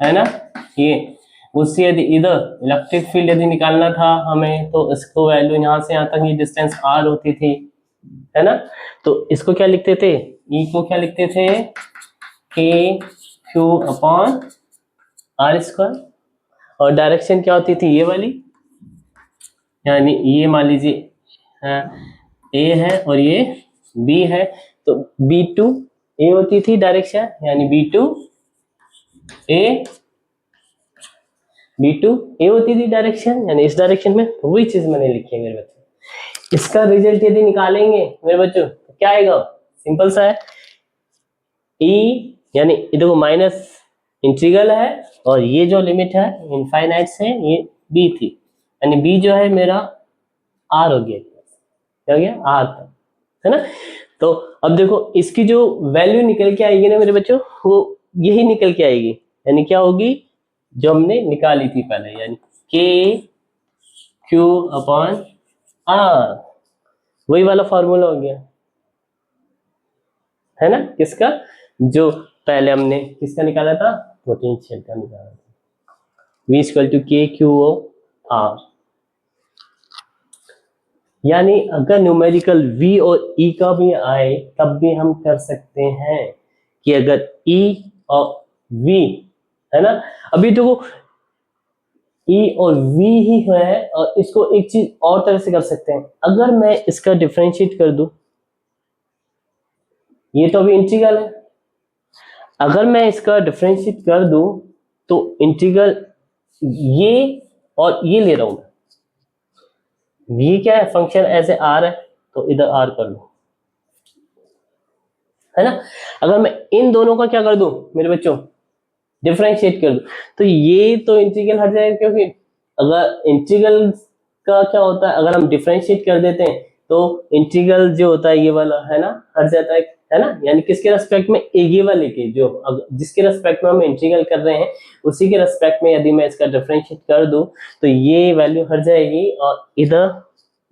है ना, ये उससे यदि इधर इलेक्ट्रिक फील्ड यदि निकालना था हमें, तो इसको वैल्यू यहाँ से यहाँ तक ये डिस्टेंस आर होती थी, है ना, तो इसको क्या लिखते थे, ई को क्या लिखते थे, के क्यू अपॉन आर स्क्वायर, और डायरेक्शन क्या होती थी, ये वाली, यानी ये मान लीजिए ए है और ये बी है, तो B2 ए होती थी डायरेक्शन, यानी B2 ए, B2 ए होती थी डायरेक्शन, यानी इस डायरेक्शन में, वही चीज मैंने लिखी है मेरे बच्चों। इसका रिजल्ट यदि निकालेंगे मेरे बच्चों तो क्या आएगा, सिंपल सा है, ई यानी देखो माइनस इंटीग्रल है और ये जो लिमिट है इनफाइनाइट से ये बी थी, यानी बी जो है मेरा आर हो गया, क्या हो गया आर तक, है ना। तो अब देखो इसकी जो वैल्यू निकल के आएगी ना मेरे बच्चों, वो यही निकल के आएगी, यानी क्या होगी जो हमने निकाली थी पहले, यानी के क्यू अपॉन आर, वही वाला फॉर्मूला हो गया, है ना। किसका, जो पहले हमने किसका निकाला था, पोटेंशियल का निकाला था, V इक्वल टू के क्यू ओ आर। यानी अगर न्यूमेरिकल V और E का भी आए तब भी हम कर सकते हैं कि अगर E और V है ना, अभी देखो E और V ही है, और इसको एक चीज और तरह से कर सकते हैं, अगर मैं इसका डिफरेंशिएट कर दूं, ये तो अभी इंटीग्रल है, अगर मैं इसका डिफरेंशिएट कर दूं तो इंटीग्रल ये और ये ले रहा हूं मैं, ये क्या है फंक्शन ऐसे आर है तो इधर आर कर लो, है ना। अगर मैं इन दोनों का क्या कर दूं मेरे बच्चों, डिफरेंशिएट कर दूं, तो ये तो इंटीग्रल हट जाएगा, क्योंकि अगर इंटीग्रल का क्या होता है, अगर हम डिफरेंशिएट कर देते हैं तो इंटीग्रल जो होता है ये वाला है ना हट जाता है ना, यानी किसके रेस्पेक्ट में, ये वाले के जो जिसके रेस्पेक्ट में हम इंटीग्रल कर रहे हैं उसी के रेस्पेक्ट में यदि मैं इसका डिफरेंशिएट कर दूं तो ये वैल्यू हट जाएगी और इधर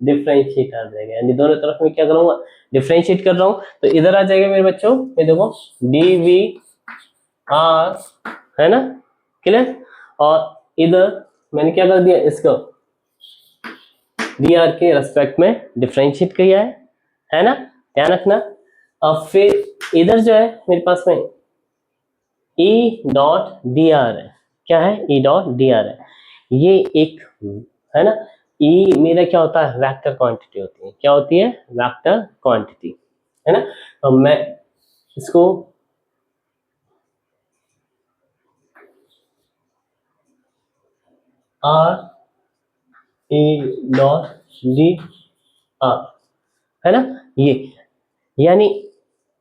डिफरेंशिएट आ जाएगा, यानी दोनों तरफ में क्या करूंगा, डिफरेंशिएट कर रहा हूं तो इधर आ जाएगा मेरे बच्चों, ये देखो dv r, है ना, क्लियर। और इधर मैंने क्या कर दिया, इसको dr के रेस्पेक्ट में डिफरेंशिएट किया है ना, ध्यान रखना। अब फिर इधर जो है मेरे पास में E डॉट dr है, क्या है, E डॉट dr है, ये एक है ना, E मेरा क्या होता है, वेक्टर क्वांटिटी होती है, क्या होती है, वेक्टर क्वांटिटी, है ना। तो मैं इसको R E dot D R, है ना, ये यानी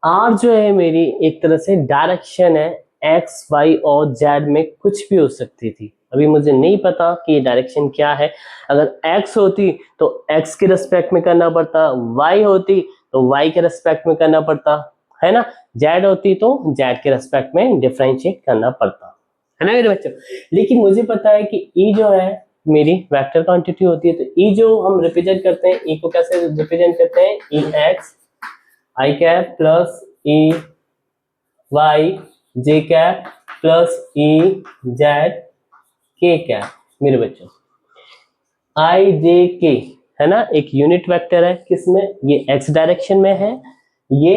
R जो है मेरी एक तरह से डायरेक्शन है, एक्स वाई और जेड में कुछ भी हो सकती थी, अभी मुझे नहीं पता कि ये डायरेक्शन क्या है, अगर x होती तो x के रेस्पेक्ट में करना पड़ता, y होती तो y के रेस्पेक्ट में करना पड़ता, है ना, z होती तो z के रेस्पेक्ट में डिफरेंशिएट करना पड़ता, है ना मेरे बच्चों। लेकिन मुझे पता है कि E जो है मेरी वेक्टर क्वांटिटी होती है, तो E जो हम रिप्रेजेंट करते हैं, E को कैसे रिप्रेजेंट करते हैं, E x आई कैप प्लस ई वाई जे कैप प्लस ई जेड के कैप, मेरे बच्चों आई जे के है ना, एक यूनिट वेक्टर है, किसमें, ये एक्स डायरेक्शन में है, ये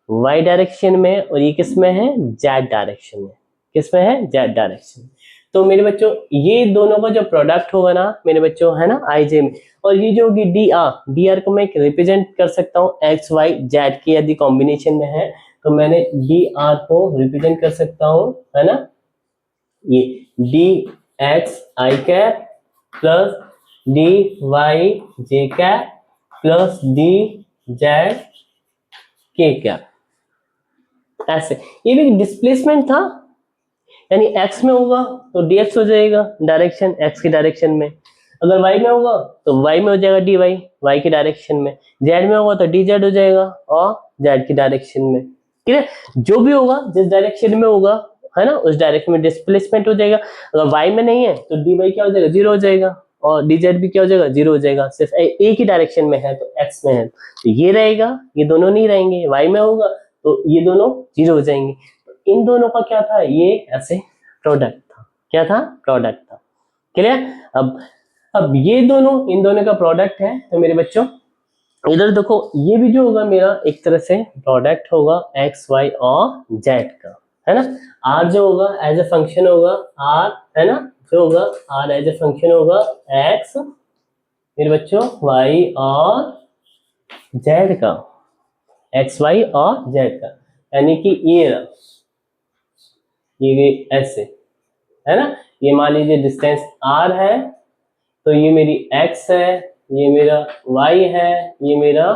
वाई डायरेक्शन में, और ये किसमें है, जेड डायरेक्शन में, किसमें है, जेड डायरेक्शन। तो मेरे बच्चों ये दोनों का जो प्रोडक्ट होगा ना मेरे बच्चों, है ना, आई जे में, और ये जो होगी डी आर को मैं रिप्रेजेंट कर सकता हूँ एक्स वाई जेड के यदि कॉम्बिनेशन में है, तो मैंने डी आर को रिप्रेजेंट कर सकता हूँ, है ना, ये डी एक्स आई कैप प्लस डी वाई जे कैप प्लस डी जेड के कैप, ऐसे। ये भी डिस्प्लेसमेंट था, यानी x में होगा तो dx हो जाएगा, डायरेक्शन x की डायरेक्शन में, अगर y में होगा तो y में हो जाएगा dy, y की डायरेक्शन में, z में होगा तो dz हो जाएगा और z की डायरेक्शन में, ठीक है। जो भी होगा जिस डायरेक्शन में होगा, है ना, उस डायरेक्शन में डिस्प्लेसमेंट हो जाएगा, अगर y में नहीं है तो dy क्या हो जाएगा, जीरो हो जाएगा, और dz भी क्या हो जाएगा, जीरो हो जाएगा, सिर्फ एक ही डायरेक्शन में है तो x में है तो ये रहेगा, ये दोनों नहीं रहेंगे, y में होगा तो ये दोनों जीरो हो जाएंगे। इन दोनों का क्या था, ये ऐसे प्रोडक्ट था, क्या था, प्रोडक्ट था, क्लियर। अब ये दोनों इन दोनों का प्रोडक्ट है, तो मेरे बच्चों इधर देखो ये भी जो होगा मेरा एक तरह से प्रोडक्ट होगा एक्स वाई और जेड का, है ना। आर जो होगा एज ए फंक्शन होगा आर, है ना, जो होगा आर एज ए फंक्शन होगा एक्स मेरे बच्चों वाई और जेड का, एक्स वाई और जेड का, यानी कि ये ऐसे है ना, ये मान लीजिए डिस्टेंस r है, तो ये मेरी x है, ये मेरा y है, ये मेरा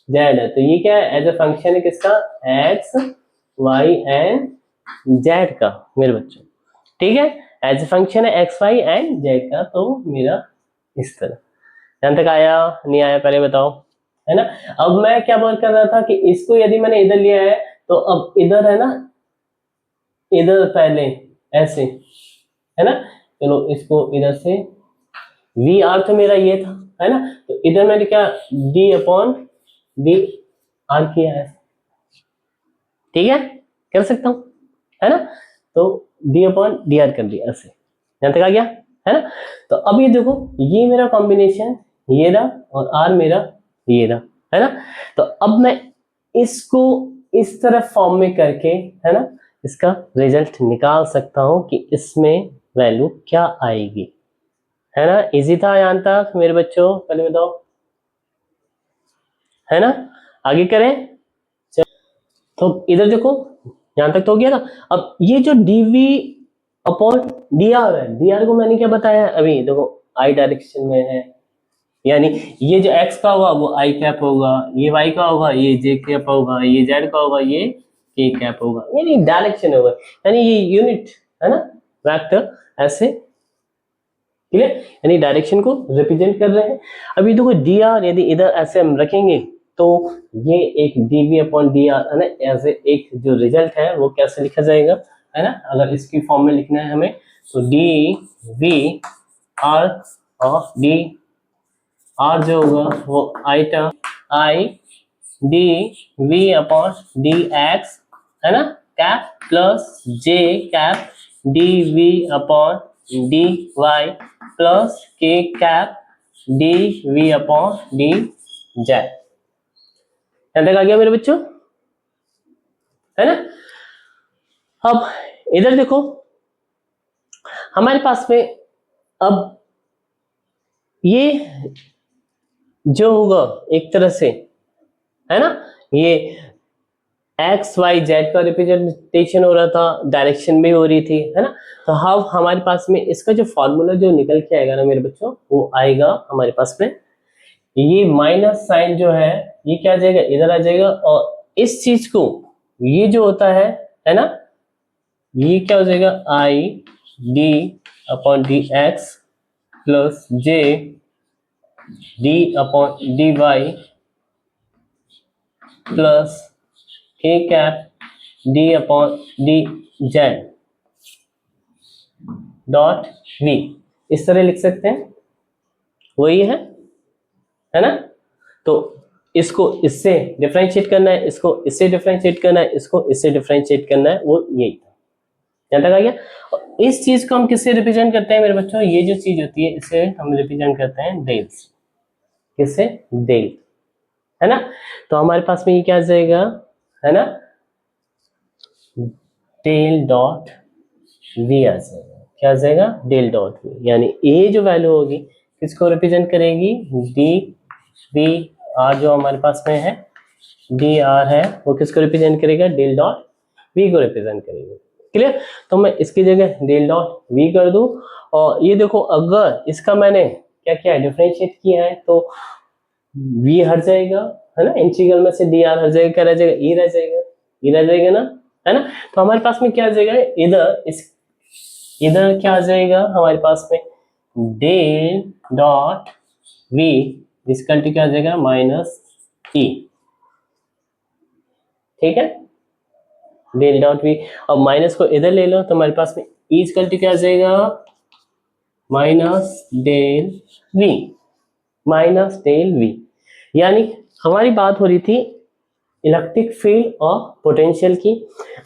z है। तो ये क्या है, एज अ फंक्शन है किसका, x y एंड z का मेरे बच्चों, ठीक है, एज अ फंक्शन है x y एंड z का। तो मेरा इस तरह, यहां तक आया नहीं आया पहले बताओ, है ना। अब मैं क्या बात कर रहा था कि इसको यदि मैंने इधर लिया है तो अब इधर है ना, इधर पहले ऐसे, है ना, चलो इसको इधर से, वी आर तो मेरा ये था, है ना, तो इधर मैंने क्या डी अपॉन डी आर किया है, ठीक है, कर सकता हूं, है ना, तो डी अपॉन डी आर कर दिया ऐसे, यहां तक आ गया, है ना। तो अब ये देखो, ये मेरा कॉम्बिनेशन ये रहा और आर मेरा ये रहा, है ना। तो अब मैं इसको इस तरह फॉर्म में करके, है ना, इसका रिजल्ट निकाल सकता हूं कि इसमें वैल्यू क्या आएगी, है ना। इजी था यहां तक मेरे बच्चों, पहले बताओ, है ना, आगे करें। तो इधर देखो, यहां तक तो हो गया ना। अब ये जो dv अपॉन dr है, dr को मैंने क्या बताया है अभी, देखो आई डायरेक्शन में है, यानी ये जो x का होगा वो i कैप होगा, ये y का होगा ये j कैप होगा, ये z का होगा ये k कैप होगा, यानी डायरेक्शन होगा, यानी ये यूनिट, है ना, वेक्टर ऐसे, ठीक है, यानी डायरेक्शन को रिप्रेजेंट कर रहे हैं। अभी देखो dr यदि इधर ऐसे हम रखेंगे तो ये एक dv अपॉन dr, है ना, ऐसे एक जो रिजल्ट है वो कैसे लिखा जाएगा, है ना, अगर इसकी फॉर्म में लिखना है हमें तो dv r और d r जो होगा वो iota i d v upon d x, है ना, cap plus j cap d v upon d y plus k cap d v upon d z। यहां तक आ गया मेरे बच्चों, है ना। अब इधर देखो, हमारे पास में अब ये जो होगा एक तरह से, है ना, ये एक्स वाई जेड का रिप्रेजेंटेशन हो रहा था, डायरेक्शन भी हो रही थी, है ना। तो अब हमारे पास में इसका जो फॉर्मूला जो निकल के आएगा ना मेरे बच्चों, वो आएगा हमारे पास में, ये माइनस साइन जो है ये क्या आ जाएगा, इधर आ जाएगा, और इस चीज को ये जो होता है ना, ये क्या हो जाएगा, I D upon D X plus J D upon D Y plus K cap D upon D Z dot V, इस तरह लिख सकते हैं, वही है ना। तो इसको इससे डिफरेंशिएट करना है, इसको इससे डिफरेंशिएट करना है, इसको इससे डिफरेंशिएट करना है, वो यही था, यहाँ तक आ गया। इस चीज को हम किससे रिप्रेजेंट करते हैं मेरे बच्चों, ये जो चीज होती है इसे हम रिप्रेजेंट करते हैं डेल से, किससे, डेल, है ना। तो हमारे पास में ये क्या आ जाएगा, है ना, डेल डॉट वी आ जाएगा, क्या आ जाएगा, डेल डॉट वी, यानी ए जो वैल्यू होगी किसको रिप्रेजेंट करेगी, डी वी आर जो हमारे पास में है, डी आर है, वो किसको रिप्रेजेंट करेगा, डेल डॉट वी को रिप्रेजेंट करेगा, क्लियर। तो मैं इसकी जगह डेल डॉट वी कर दूं, और ये देखो अगर इसका मैंने क्या किया है, डिफरेंशिएट किया है, तो वी हट जाएगा, है ना, इंटीग्रल में से डी आर हट जाएगा, क्या रह जाएगा, ई रह जाएगा, ई रह जाएगा ना, है ना। तो हमारे पास में क्या आ जाएगा, इधर क्या आ जाएगा हमारे पास में, डेल डॉट वी इसका क्या आ जाएगा, माइनस ई, ठीक है, डेल डॉट वी। अब माइनस को इधर ले लो तो हमारे पास में ई इक्वल टू क्या आ जाएगा, minus del V, minus del V, यानी हमारी बात हो रही थी इलेक्ट्रिक फील्ड और पोटेंशियल की।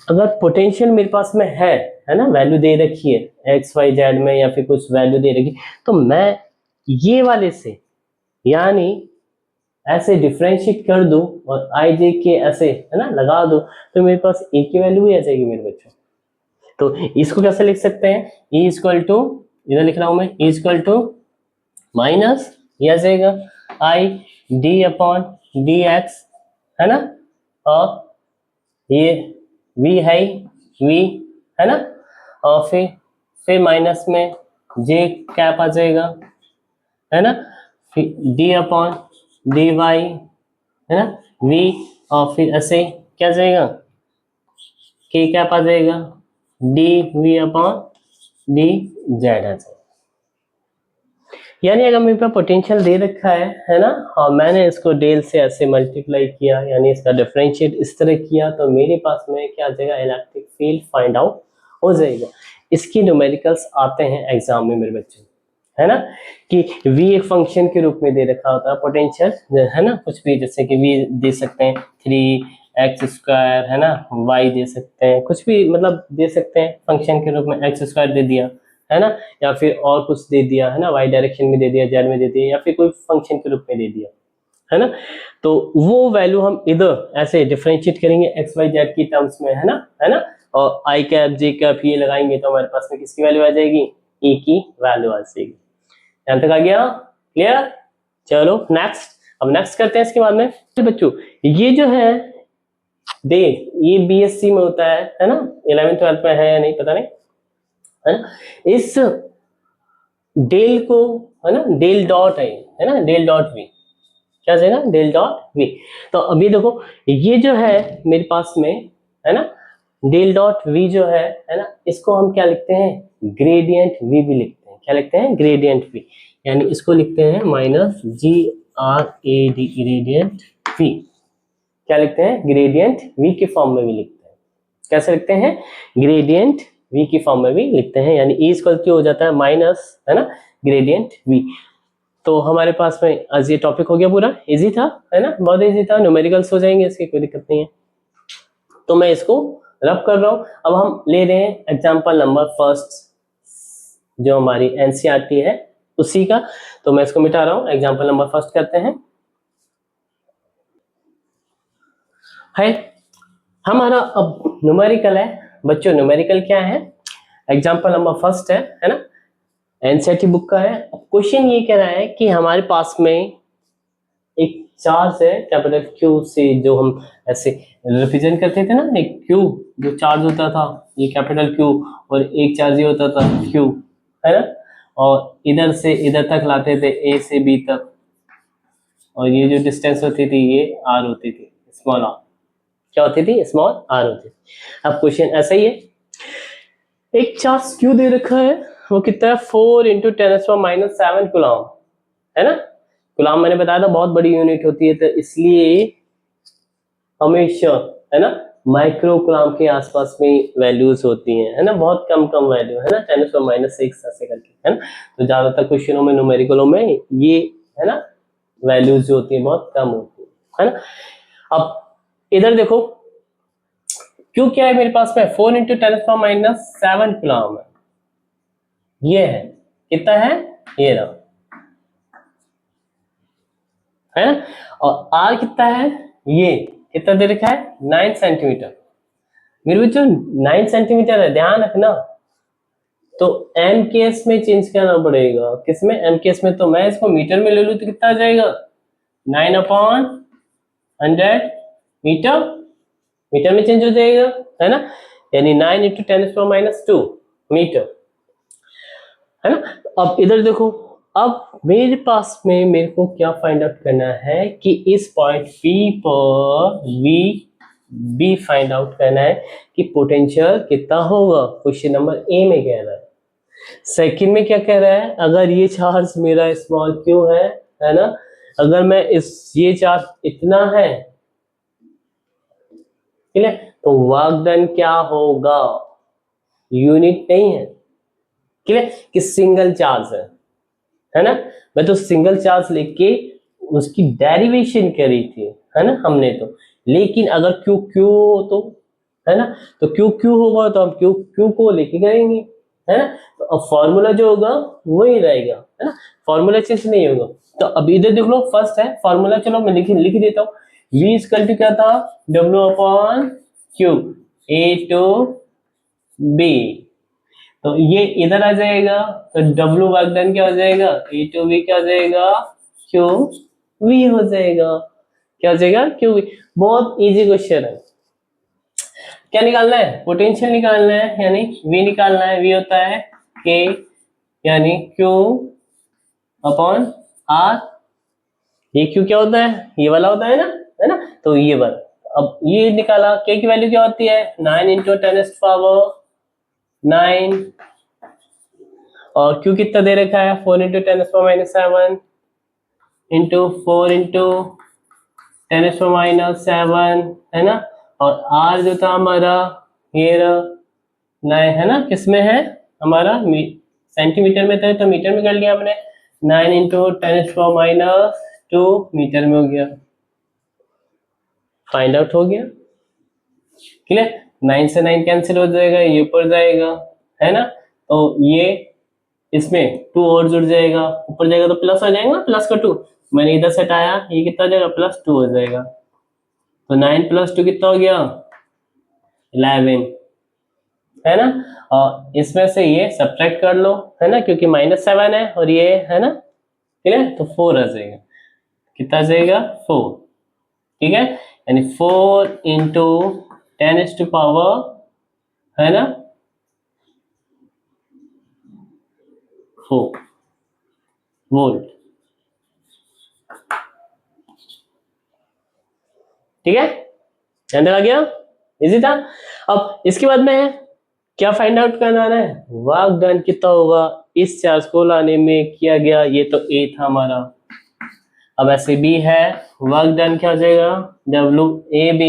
अगर पोटेंशियल मेरे पास में है ना, वैल्यू दे रखी है एक्स वाई जेड में या फिर कुछ वैल्यू दे रखी, तो मैं ये वाले से यानी ऐसे डिफरेंशिएट कर दूं और आई जे के ऐसे, है ना, लगा दूं, तो मेरे पास ए की वैल्यू भी आ जाएगी मेरे बच्चों। तो इसको कैसे लिख सकते हैं, ई इक्वल टू, इधर लिख रहा हूं मैं, ई इक्वल टू माइनस ये आ जाएगा I D upon D x, है ना, और ये v है, v है ना, और फिर माइनस में j कैप आ जाएगा, है ना, फिर d अपॉन dy है ना, v, और फिर ऐसे क्या जाएगा, k कैप आ जाएगा, dv अपॉन dz आ जाएगा। यानी अगर मेरे पास पोटेंशियल दे रखा है ना, और मैंने इसको डेल से ऐसे मल्टीप्लाई किया, यानी इसका डिफरेंशिएट इस तरह किया, तो मेरे पास में क्या आ जाएगा, इलेक्ट्रिक फील्ड फाइंड आउट हो जाएगा। इसकी न्यूमेरिकल्स आते हैं एग्जाम में मेरे बच्चे, है ना, कि v एक फंक्शन के रूप में दे रखा होता है पोटेंशियल, है ना, कुछ भी, जैसे कि v दे सकते हैं 3x², है ना, y दे सकते हैं, कुछ भी मतलब दे सकते हैं फंक्शन के रूप में, x² दे दिया, है ना, या फिर और कुछ दे दिया, है ना, y डायरेक्शन में दे दिया, z में दे दिया, या फिर कोई फंक्शन के रूप में दे दिया, है ना, तो वो वैल्यू हम इधर ऐसे डिफरेंशिएट करेंगे x y z की टर्म्स में, है ना, और i कैप j कैप ये लगाएंगे तो हमारे पास में किसकी वैल्यू आ जाएगी, e की वैल्यू आ जाएगी। यहाँ तक आ गया क्लियर? चलो नेक्स्ट, अब नेक्स्ट करते हैं इसके बाद में बच्चों, ये जो है दे, ये बीएससी में होता है ना, 11th 12th में है या नहीं पता नहीं, है ना, इस डेल को, है ना, डेल डॉट है ना, डेल डॉट वी, क्या जाएगा, डेल डॉट वी। तो अभी देखो ये जो है मेरे पास में, है ना, डेल डॉट वी जो है ना, इसको हम क्या लिखते हैं, ग्रेडियंट वी भी लिखते हैं, क्या लिखते हैं, ग्रेडियंट वी, यानी इसको लिखते हैं माइनस GRAD, ग्रेडियंट वी, क्या लिखते हैं, ग्रेडियंट वी के फॉर्म में भी लिखते हैं, कैसे लिखते हैं, ग्रेडियंट वी की फॉर्म में भी लिखते हैं, यानी ई इक्वल टू हो जाता है माइनस, है ना, ग्रेडियंट वी। तो हमारे पास में आज ये टॉपिक हो गया पूरा, इजी था, है ना, बहुत इजी था, न्यूमेरिकल्स हो जाएंगे इसकी कोई दिक्कत नहीं है। तो मैं इसको रब कर रहा हूं, अब हम ले रहे हैं एग्जाम्पल नंबर फर्स्ट, जो हमारी एनसीईआरटी है उसी का, तो मैं इसको मिटा रहा हूं, एग्जाम्पल नंबर फर्स्ट करते हैं। है हमारा अब न्यूमेरिकल है बच्चों, न्यूमेरिकल क्या है, एग्जाम्पल नंबर फर्स्ट है ना, एनसीईआरटी बुक का है। क्वेश्चन ये कह रहा है कि हमारे पास में एक चार्ज है कैपिटल क्यू से, जो हम ऐसे रिप्रेजेंट करते थे ना, एक क्यू जो चार्ज होता था, ये कैपिटल क्यू, और एक चार्ज ये होता था क्यू, है ना, और इधर से इधर तक लाते थे, ए से बी तक, और ये जो डिस्टेंस होती थी ये आर होती थी, स्मॉल आर, क्या होती थी, स्मॉल आर होती थी। अब क्वेश्चन ऐसा ही है, एक चार्ज क्यू दे रखा है, वो कितना है, 4 × 10⁻⁷ कूलम, है ना, कूलम मैंने बताया था बहुत बड़ी यूनिट होती है, तो इसलिए हमेशा, है ना, माइक्रो कूलम के आसपास में वैल्यूज होती हैं, है ना, बहुत कम कम वैल्यू, है ना, 10⁻⁶ ऐसे करके, है ना, तो ज्यादातर क्वेश्चनों में न्यूमेरिकलों में ये, है ना, वैल्यूज जो होती है बहुत कम होती है ना। अब इधर देखो क्यों क्या है मेरे पास में, 4 × 10⁻⁷ कूलम है, ये है, कितना है, ये रहा, है ना, और आर कितना है, ये कितना दे रखा है, 9 सेंटीमीटर, मेरे बच्चों 9 सेंटीमीटर है, ध्यान रखना, तो एम केस में चेंज करना पड़ेगा, किसमें, एम केस में, तो मैं इसको मीटर में ले लूं तो कितना आ जाएगा, 9/100 मीटर, मीटर में चेंज हो जाएगा, है ना, यानी 9 × 10⁻² मीटर, है ना। अब इधर देखो, अब मेरे पास में मेरे को क्या फाइंड आउट करना है कि इस पॉइंट P पर V फाइंड आउट करना है कि पोटेंशियल कितना होगा, क्वेश्चन नंबर ए में कह रहा है। सेकंड में क्या कह रहा है, अगर ये चार्ज मेरा स्मॉल क्यू है ना, अगर मैं ये चार्ज इतना है, ठीक है, तो वर्क डन क्या होगा, यूनिट नहीं है, ठीक है, कि सिंगल चार्ज है ना, मैं तो सिंगल चार्ज लेके उसकी डेरिवेशन करी थी, है ना, हमने तो, लेकिन अगर क्यू क्यू हो तो, है ना, तो क्यू क्यू होगा तो हम क्यू क्यू को लेके करेंगे, है ना, तो अब फॉर्मूला जो होगा वही रहेगा, है ना, फॉर्मूला चेंज नहीं होगा। तो अब इधर देख लो, फर्स्ट है फॉर्मूला, चलो मैं लिख देता हूँ, V इक्वल टू क्या था, W/Q, A to B, तो ये इधर आ जाएगा, तो W वर्क डन क्या हो जाएगा, A to B क्या हो जाएगा, QV हो जाएगा, क्या हो जाएगा, QV। बहुत इजी क्वेश्चन है, क्या निकालना है, पोटेंशियल निकालना है, यानी V निकालना है। V होता है K यानी Q अपॉन R। ये Q क्या होता है, ये वाला होता है ना, तो ये वाला। अब ये निकाला, K की वैल्यू क्या होती है 9 इंटू 10⁻9, और Q कितना दे रखा है 4 इंटू 10⁻⁻7 इंटू 4 इंटू 10⁻⁻7 है ना। और R जो था हमारा ये रहा है ना, किसमें है हमारा सेंटीमीटर में था, तो मीटर में कर लिया हमने। 9 इंटू 10⁻⁻2 मीटर में हो गया, फाइंड आउट हो गया। क्लियर, 9 से 9 कैंसिल हो जाएगा, ये ऊपर जाएगा है ना, तो ये इसमें 2 और जुड़ जाएगा, ऊपर जाएगा तो प्लस हो जाएगा, प्लस का 2 मैंने इधर से हटाया, ये कितना हो जाएगा +2 हो जाएगा। तो 9 + 2 कितना हो गया 11 है ना। और इसमें से ये सब्ट्रैक्ट कर लो है ना, क्योंकि -7 है और ये है ना, क्लियर, तो 4 आ जाएगा। कितना आ जाएगा 4, ठीक है, यानी 4 इंटू 10⁻⁴ है ना 4 वोल्ट, ठीक है, ध्यान आ गया, इजी था। अब इसके बाद में क्या फाइंड आउट करना है, वर्क डन कितना होगा इस चार्ज को लाने में किया गया, ये तो A था हमारा। अब ऐसे B है, वर्क डन क्या हो जाएगा WAB,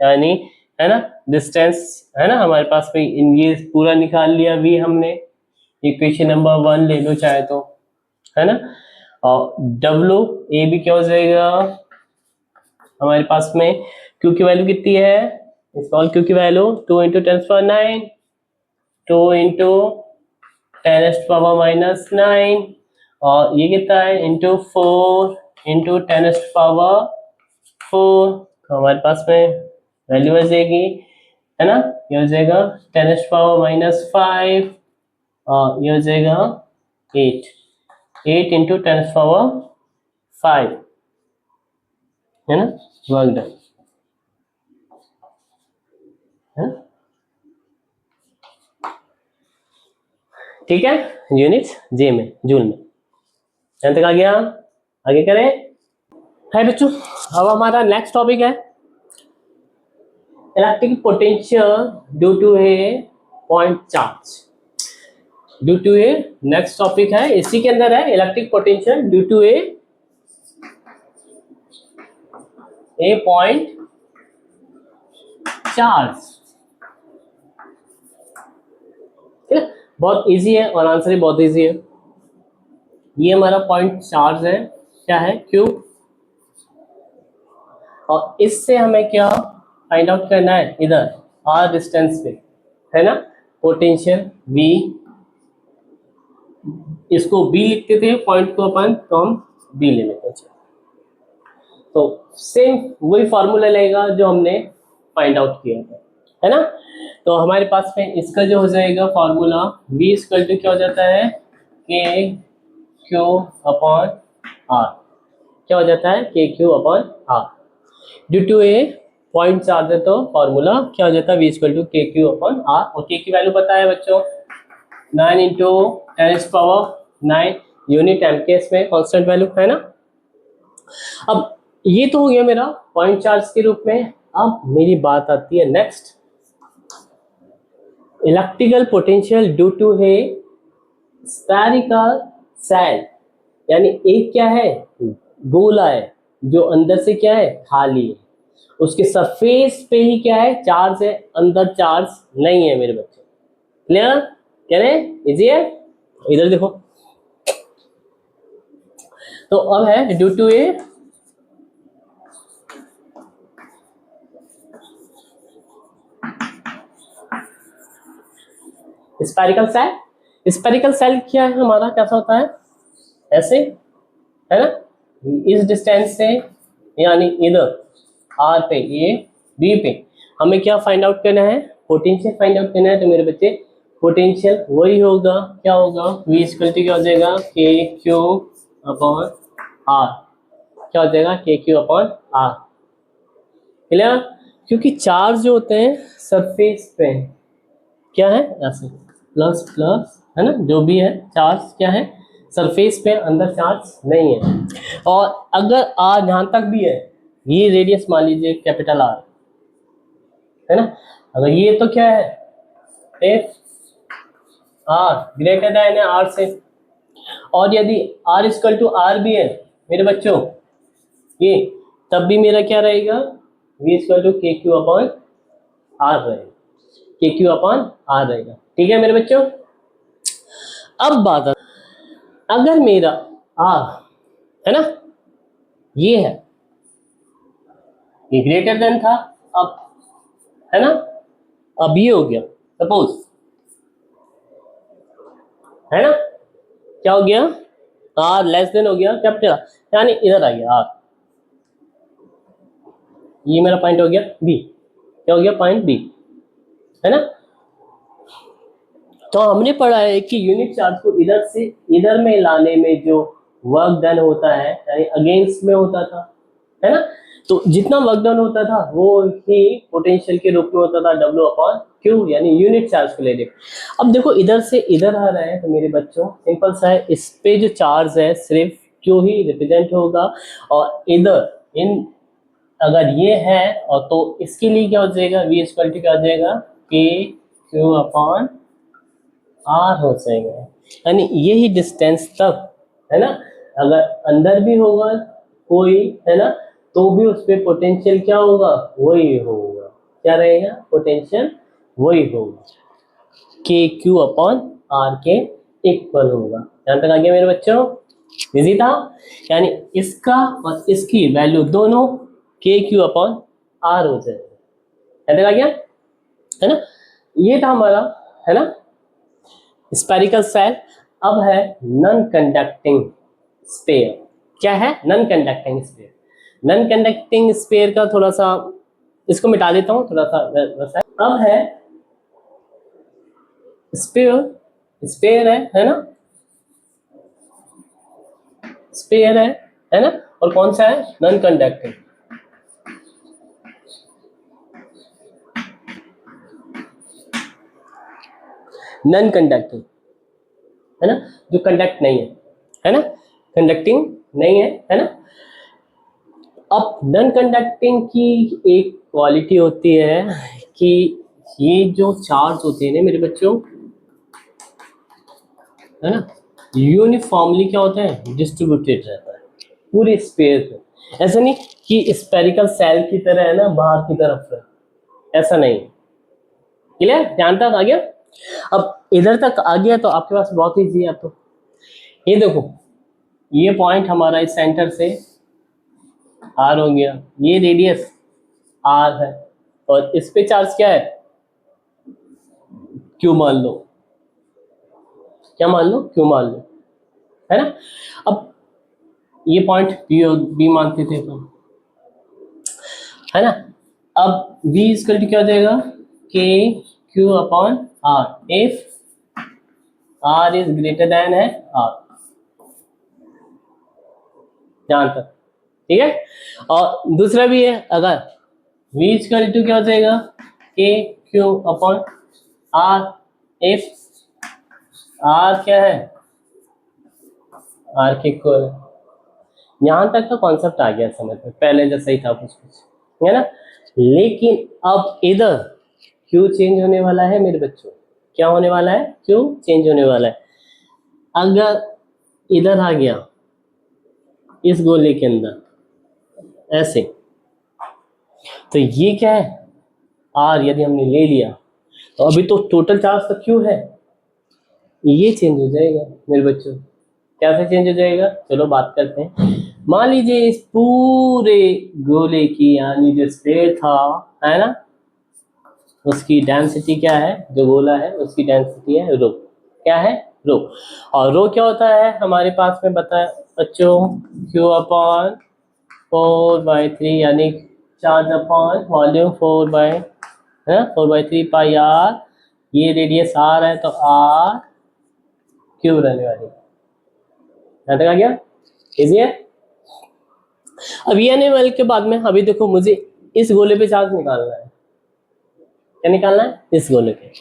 यानी है ना डिस्टेंस है ना हमारे पास में, ये पूरा निकाल लिया V हमने, इक्वेशन नंबर 1 ले लो चाहे तो है ना। और WAB क्या हो जाएगा हमारे पास में, Q की वैल्यू कितनी है, स्मॉल Q की वैल्यू 2 इंटू 10⁻9, 2 इंटू 10⁻⁻9, और ये कितना है इंटू 4 इंटू 10⁻⁴, तो हमारे पास में वैल्यू आ जाएगी है ना, ये हो जाएगा 10⁻⁻5, और ये हो जाएगा 8 इंटू 10⁻⁵ है ना, वर्क डन है, ठीक है, यूनिट जे में जूल में। यहाँ तक आ गया, आगे करें है बच्चों। अब हमारा नेक्स्ट टॉपिक है electric potential due to a point charge. Due to a next topic है, इसी के अंदर है electric potential due to a point charge. बहुत इजी है और आंसर भी बहुत इजी है। ये हमारा पॉइंट चार्ज है, क्या है Q, और इससे हमें क्या फाइंड आउट करना है, इधर R डिस्टेंस पे है ना, पोटेंशियल V, इसको B लिखते थे पॉइंट को अपन, तो हम B ले लेते हैं। तो सेम वही फॉर्मूला लेगा जो हमने फाइंड आउट किया था है ना। तो हमारे पास में इसका जो हो जाएगा फॉर्मूला V = क्या हो जाता है KQ अपॉन R, क्या हो जाता है KQ upon R। Due to a point charge है तो फॉर्मूला क्या हो जाता है V = KQ अपॉन R, और K की वैल्यू पता है बच्चों 9 इंटू 10⁻⁹ यूनिट एमकेएस में कांस्टेंट वैल्यू है ना। अब ये तो हो गया मेरा पॉइंट चार्ज के रूप में। अब मेरी बात आती है next, electrical potential due to है स्फेरिकल सेल, यानी एक क्या है गोला है जो अंदर से क्या है खाली है, उसके सरफेस पे ही क्या है चार्ज है, अंदर चार्ज नहीं है मेरे बच्चे। क्लियर, कह रहे इजी है, इधर देखो। तो अब है due to a spherical shell. Spherical shell क्या है हमारा, कैसा होता है ऐसे है ना, इस डिस्टेंस से यानी इधर R पे, ये B पे हमें क्या फाइंड आउट करना है, पोटेंशियल फाइंड आउट करना है। तो मेरे बच्चे पोटेंशियल वही होगा, क्या होगा V = क्या हो जाएगा KQ अपॉन R, क्या हो जाएगा KQ अपॉन R। क्लियर, क्योंकि चार्ज जो होते हैं सरफेस पे क्या है, ऐसे प्लस प्लस है ना, जो भी है चार्ज क्या है सरफेस पे, अंदर चार्ज नहीं है। और अगर आर जहां तक भी है, ये रेडियस मान लीजिए कैपिटल आर है ना, अगर ये तो क्या है एफ आर ग्रेटर देन है आर से, और यदि आर इक्वल टू आर भी है मेरे बच्चों ये, तब भी मेरा क्या रहेगा वी इक्वल टू के क्यू अपॉन आर रहेगा, के क्यू अपॉन आर रहेगा। ठीक है मेरे बच्चों। अब बात अगर मेरा आर है ना ये है, ये ग्रेटर देन था अब है ना, अब ये हो गया सपोज है ना, क्या हो गया आर लेस देन हो गया कैपिटल, यानी इधर आ गया आर, ये मेरा पॉइंट हो गया बी, क्या हो गया पॉइंट बी है ना। तो हमने पढ़ा है कि यूनिट चार्ज को इधर से इधर में लाने में जो वर्क डन होता है यानी अगेंस्ट में होता था है ना, तो जितना वर्क डन होता था वो ही पोटेंशियल के रूप में होता था W अपॉन क्यू, यानी यूनिट चार्ज को ले ले। अब देखो इधर से इधर आ रहा है तो मेरे बच्चों सिंपल सा है, इस पे जो चार्ज है सिर्फ क्यू ही रिप्रेजेंट होगा, और इधर इन अगर ये है और तो इसके लिए क्या हो जाएगा वी इक्वल टू क्या हो जाएगा के क्यू अपॉन आर हो जाएगा, यानी यही डिस्टेंस तक है ना, अगर अंदर भी होगा कोई है ना तो भी उस पर पोटेंशियल क्या होगा वही होगा, क्या रहेगा पोटेंशियल वही होगा, के क्यू अपॉन आर के इक्वल होगा। यहाँ तक आ गया मेरे बच्चों, इजी था, यानी इसका और इसकी वैल्यू दोनों के क्यू अपॉन आर हो जाएगा। यहाँ तक आ गया है ना, ये था हमारा है ना स्पेरिकल सेल। अब है नॉन कंडक्टिंग स्फीयर। क्या है non conducting sphere, non conducting sphere का थोड़ा सा इसको मिटा देता हूं थोड़ा सा वैसा। अब है स्फीयर, स्फीयर है ना, स्फीयर है ना, और कौन सा है नॉन कंडक्टिंग, नॉन कंडक्टिंग है ना, जो कंडक्ट नहीं है ना, कंडक्टिंग नहीं है ना। अब नॉन कंडक्टिंग की एक क्वालिटी होती है कि ये जो चार्ज होते हैं ना मेरे बच्चों है ना, यूनिफॉर्मली क्या होता है डिस्ट्रीब्यूटेड रहता है पूरे स्पेयर पे, ऐसा नहीं कि स्पेरिकल सेल की तरह है ना बाहर की तरफ है, ऐसा नहीं। क्लियर, ध्यान तक आ गया। अब इधर तक आ गया तो आपके पास बहुत ईजी है। तो ये देखो ये पॉइंट हमारा इस सेंटर से आर हो गया, ये रेडियस आर है, और इस पे चार्ज क्या है क्यू मान लो, क्या मान लो क्यू मान लो है ना। अब ये पॉइंट बी मानते थे तो है ना, अब v इक्वल टू क्या हो जाएगा K Q upon R if R is greater than है आर, ध्यान तक ठीक है। और दूसरा भी है अगर v इक्वल टू क्या हो जाएगा K Q upon R if R क्या है आर के इक्वल, यहां तक तो कॉन्सेप्ट आ गया समझ में, पहले जैसा ही था कुछ कुछ है ना। लेकिन अब इधर क्यों चेंज होने वाला है मेरे बच्चों, क्या होने वाला है क्यों चेंज होने वाला है। अगर इधर आ गया इस गोले के अंदर ऐसे, तो ये क्या है आर यदि हमने ले लिया तो अभी तो टोटल चार्ज तो क्यों है, ये चेंज हो जाएगा मेरे बच्चों। कैसे चेंज हो जाएगा चलो बात करते हैं। मान लीजिए इस पूरे गोले की यानी जो स्फीयर था है ना, उसकी डेंसिटी क्या है, जो गोला है उसकी डेंसिटी है रो, क्या है रो। और रो क्या होता है हमारे पास में बता बच्चों क्यू अपॉन 4/3 यानी charge upon volume 4/3 pi R, ये रेडियस आर है तो आर क्यूब रहने वाली, यहाँ तक आ गया इजी है। अब ये आने वाले के बाद में अभी देखो मुझे इस गोले पे चार्ज निकालना है। क्या निकालना है? इस गोले पे।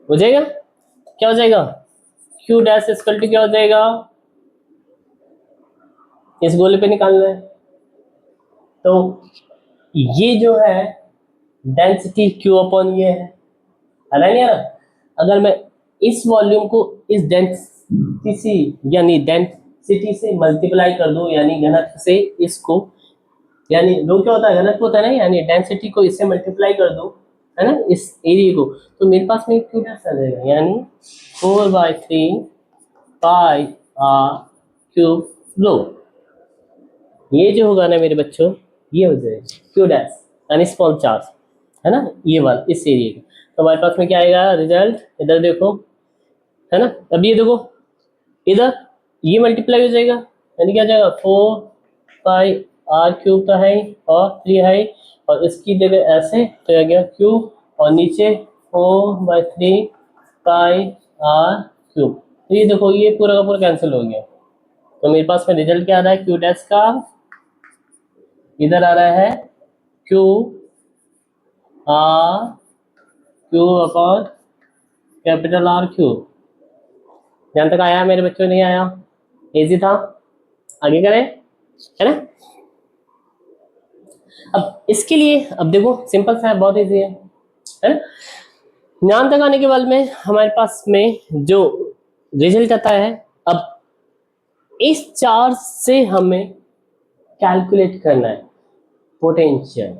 हो जाएगा? क्या हो जाएगा? Q डैश इक्वल टू क्या हो जाएगा? इस गोले पे निकालना है। तो ये जो है डेंसिटी Q अपॉन ये है नहीं यार। अगर मैं इस वॉल्यूम को इस डेंसिटी यानी डेंसिटी से मल्टीप्लाई कर दूं, यानी घनत्व से इसको, यानी रो क्या होता है? घनत्व होता है ना, यानी डेंसिटी को इससे मल्टीप्लाई कर दो, है ना, इस एरिया को, तो मेरे पास में Q डैश आ जाएगा, यानी 4/3 पाई आर क्यूब रो। ये जो होगा ना मेरे बच्चों, ये हो जाएगा Q डैश यानी स्मॉल चार्ज, है ना, ये वाला इस एरिया का। तो हमारे पास में क्या आएगा रिजल्ट? इधर देखो, है ना। अब ये देखो इधर ये मल्टीप्लाई हो जाएगा, यानी क्या जाएगा 4 पाई आर क्यूब तो है और 3 है, और इसकी जगह ऐसे तो आ गया क्यूब, और नीचे 4/3 पाई आर क्यूब। तो ये देखो ये पूरा का पूरा कैंसिल हो गया। तो मेरे पास में रिजल्ट क्या आ रहा है Q डैश का? इधर आ रहा है Q R cube upon capital R cube. यहाँ तक आया मेरे बच्चों? नहीं आया? इजी था? आगे करें, है ना। अब इसके लिए अब देखो सिंपल सा है, बहुत इजी है ना। यहाँ तक आने के बाद में हमारे पास में जो रिजल्ट आता है, अब इस चार्ज से हमें कैलकुलेट करना है पोटेंशियल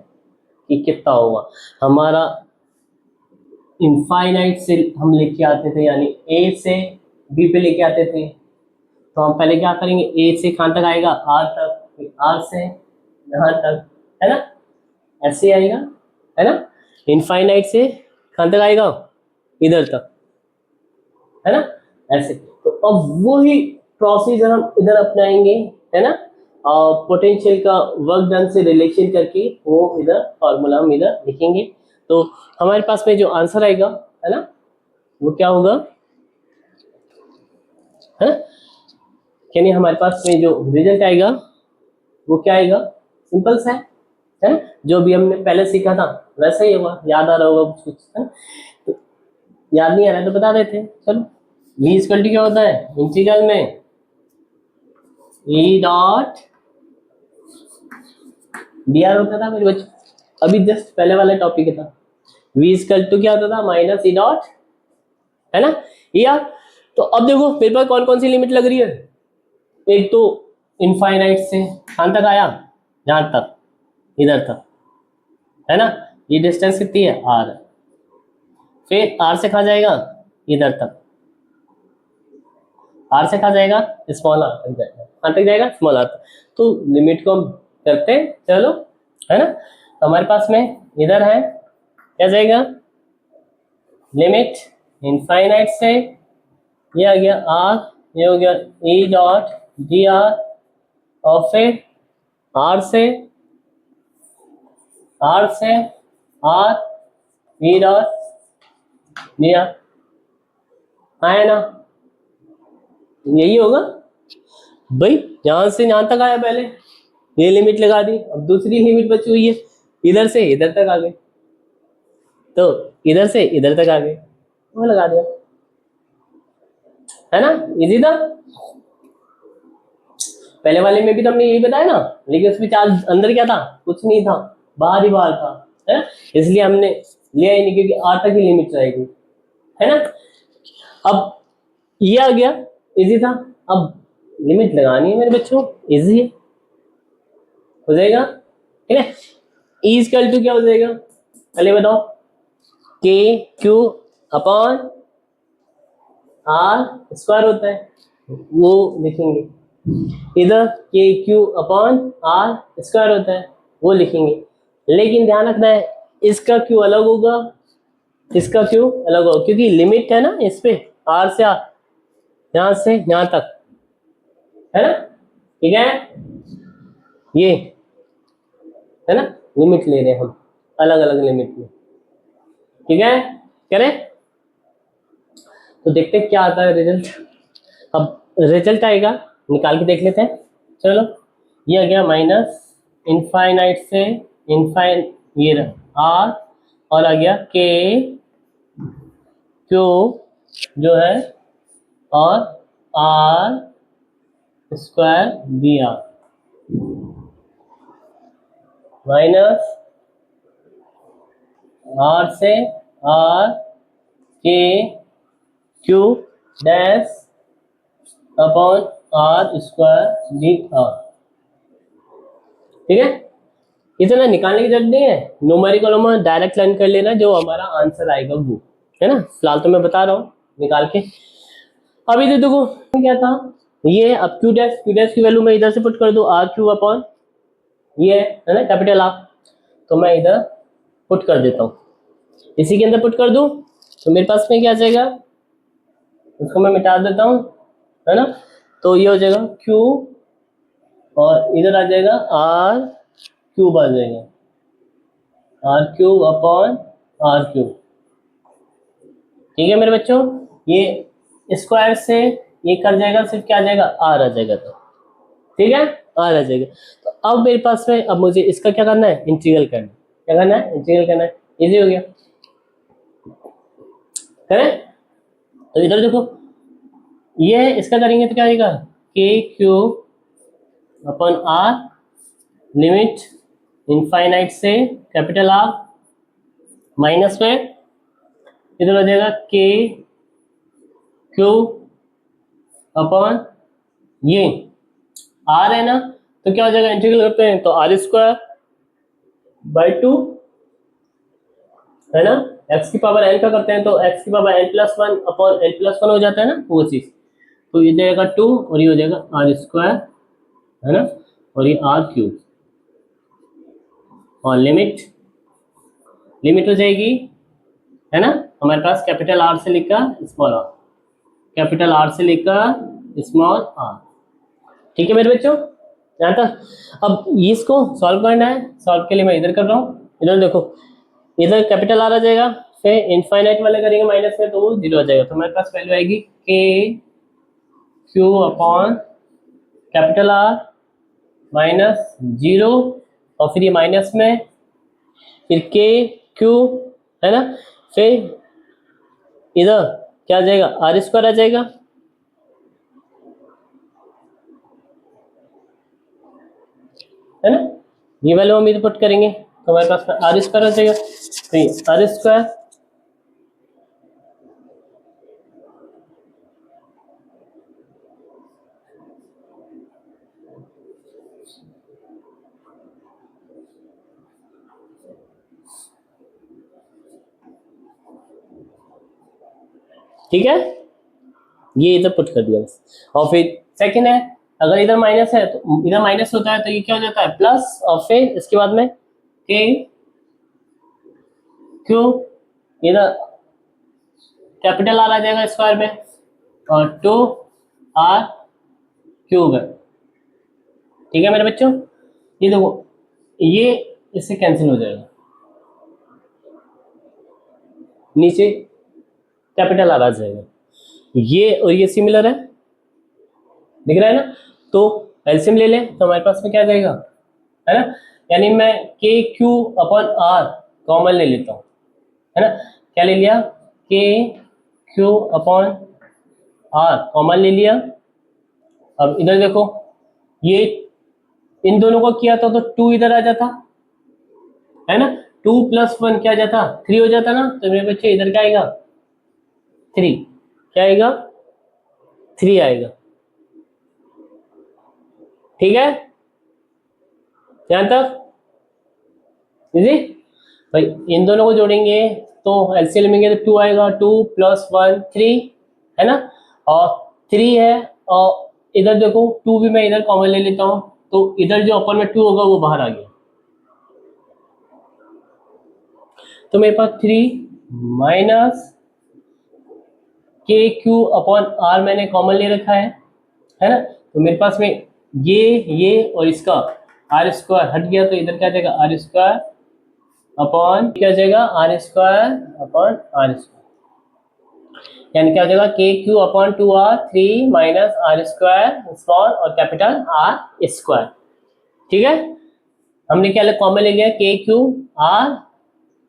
कि कितना होगा। हमारा इनफाइनाइट से हम लेके आते थे, यानी ए से बी पे लेके आते थे, तो हम पहले क्या करेंगे, ए से कहाँ तक आएगा? आर तक, आर से यहाँ तक, है ना, ऐसे आएगा, है ना। इनफाइनाइट से कहाँ तक आएगा? इधर तक, है ना, ऐसे। तो अब वही प्रोसीजर हम इधर अपनाएंगे, है ना, और पोटेंशियल का वर्क डन से रिलेशन करके वो इधर फॉर्मूला हम इधर लिखेंगे। तो हमारे पास में जो आंसर आएगा, है ना, वो क्या होगा, है ना, यानी हमारे पास में जो रिजल्ट आएगा वो क्या आएगा? सिंपल सा है ना, जो भी हमने पहले सीखा था वैसा ही होगा। याद आ रहा होगा कुछ कुछ, है ना? तो याद नहीं आ रहा है तो बता देते हैं, चलो। v इक्वल टू क्या होता है इंटीग्रल में? e डॉट dr होता था मेरे बच्चों, अभी जस्ट पहले वाला टॉपिक था। v इक्वल टू क्या होता था? माइनस e डॉट, है ना, या। तो अब देखो मेरे पास कौन कौन सी लिमिट लग रही है। एक तो इनफाइनाइट से कहाँ तक आया? यहाँ तक, इधर तक, है ना। ये डिस्टेंस कितनी है? r। फिर r से कहाँ जाएगा? इधर तक। r से कहाँ जाएगा? स्मॉल r तक जाएगा। कहाँ तक जाएगा? स्मॉल r तक। तो लिमिट को हम करते हैं, चलो, है ना। तो हमारे पास में इधर है क्या जाएगा? लिमिट इनफाइनाइट से ये आ गया r, ये हो गया e डॉट dr, और फिर r से r e डॉट dr आया ना, यही होगा भाई। यहां से यहां तक आया, पहले ये लिमिट लगा दी, अब दूसरी लिमिट बची हुई है, इधर से इधर तक आ गए, तो इधर से इधर तक आ गए, वो लगा दिया, है ना, इजी था। पहले वाले में भी तो हमने यही बताया ना, लेकिन उसमें चार्ज अंदर क्या था? कुछ नहीं था, बाहर ही बाहर था, है ना, इसलिए हमने लिया ही नहीं, क्योंकि आर तक ही लिमिट रहेगी, है ना। अब ये आ गया, इजी था। अब लिमिट लगानी है मेरे बच्चों, इजी है, हो जाएगा, ठीक है। ई इक्वल टू क्या हो जाएगा पहले बताओ? के क्यू अपॉन आर स्क्वायर होता है, वो लिखेंगे। इधर के क्यू अपॉन आर स्क्वायर होता है, वो लिखेंगे। लेकिन ध्यान रखना है, इसका क्यू अलग होगा, इसका क्यू अलग होगा, क्योंकि लिमिट है ना इस पे, आर से आर, यहां से यहां तक, है ना, ठीक है। ये है ना, लिमिट ले रहे हैं हम, अलग अलग लिमिट में, ठीक है, करें। तो देखते हैं क्या आता है रिजल्ट। अब रिजल्ट आएगा, निकाल के देख लेते हैं, चलो। ये आ गया माइनस इनफाइनाइट से इनफाइन ये आर और आ गया के क्यू जो है और R square B R minus R से R K Q dash upon R square D R. ठीक है, इतना निकालने की जरूरत नहीं है, न्यूमेरिकल में डायरेक्ट लाइन कर लेना, जो हमारा आंसर आएगा वो है ना। फिलहाल तो मैं बता रहा हूँ निकाल के। अभी तो देखो क्या था, ये अब क्यू डैश की वैल्यू मैं इधर से पुट कर दूं आर क्यू अपॉन ये है ना कैपिटल आर, तो मैं इधर पुट कर देता हूँ, इसी के अंदर पुट कर दूं तो मेरे पास में क्या आ जाएगा, इसको मैं मिटा देता हूँ है ना। तो ये हो जाएगा क्यू और इधर आ जाएगा आर क्यूब आ जाएगा, R cube upon R cube. ठीक है मेरे बच्चों, ये स्क्वायर से ये कर जाएगा, सिर्फ क्या आ जाएगा आर आ जाएगा, तो ठीक है आर आ जाएगा। तो अब मेरे पास में अब मुझे इसका क्या करना है, इंटीग्रल करना है। क्या करना है, इंटीग्रल करना है। इजी हो गया, करें। तो इधर देखो, ये इसका करेंगे तो क्या आएगा, K cube upon R limit infinite से कैपिटल आर माइनस में इधर हो जाएगा के क्यूब अपॉन ये आर है ना, तो क्या हो जाएगा, इंटीग्रल करते हैं तो आर स्क्वायर बाई 2 है ना, एक्स की पावर एन का करते हैं तो एक्स की power N plus one upon N plus one हो जाता है ना वो चीज। तो ये जाएगा 2 और ये हो जाएगा आर स्क्वायर है ना, और ये आर क्यूब और लिमिट हो जाएगी है ना, हमारे पास कैपिटल आर से लेकर स्मॉल आर, कैपिटल आर से लेकर स्मॉल आर। ठीक है मेरे बच्चों, यहाँ तक। अब इसको सॉल्व करना है, सॉल्व के लिए मैं इधर कर रहा हूँ। इधर देखो, इधर कैपिटल आर आ जाएगा, फिर इनफाइनाइट वाले करेंगे माइनस में तो वो जीरो आ जाएगा, तो हमारे पास वैल्यू आएगी के Q upon capital R minus zero, और फिर ये माइनस में फिर के क्यू है ना, फिर इधर क्या आ जाएगा आर स्क्वायर आ जाएगा है ना, ये वैल्यू हम इधर पुट करेंगे तो हमारे पास आर स्क्वायर आ जाएगा, तो ये आर स्क्वायर ठीक है, ये इधर पुट कर दिया बस। और फिर सेकंड है, अगर इधर माइनस है तो इधर माइनस होता है तो ये क्या हो जाता है प्लस, और फिर इसके बाद में के क्यू इधर कैपिटल आर आ जाएगा स्क्वायर में और 2 आर क्यूब है। ठीक है मेरे बच्चों, ये देखो ये इससे कैंसिल हो जाएगा, नीचे कैपिटल आर आ जाएगा, ये और ये सिमिलर है, दिख रहा है ना। तो एलसीएम ले लें तो हमारे पास में क्या आ जाएगा है ना, यानी मैं के क्यू अपॉन आर कॉमन ले लेता हूँ है ना, क्या ले लिया, के क्यू अपॉन आर कॉमन ले लिया। अब इधर देखो, ये इन दोनों को किया था तो 2 इधर आ जाता है ना, 2 + 1 क्या आ जाता 3 हो जाता ना, तो मेरे बच्चे इधर क्या आएगा 3, क्या आएगा 3 आएगा। ठीक है, यहां तक इजी भाई। इन दोनों को जोड़ेंगे तो एलसीएम लेंगे तो 2 आएगा, 2 + 1 3 है ना, और 3 है, और इधर देखो 2 भी मैं इधर कॉमन ले लेता हूँ तो इधर जो अपर में 2 होगा वो बाहर आ गया, तो मेरे पास 3 माइनस के क्यू अपॉन आर मैंने कॉमन ले रखा है ना, तो मेरे पास में ये और इसका आर स्क्वायर हट गया, तो इधर क्या जाएगा आर स्क्वायर अपॉन क्या जाएगा R square upon R square, यानी क्या हो जाएगा K Q upon 2r 3 minus R square small और कैपिटल आर स्क्वायर। ठीक है, हमने क्या कॉमन ले लिया, के क्यू आर,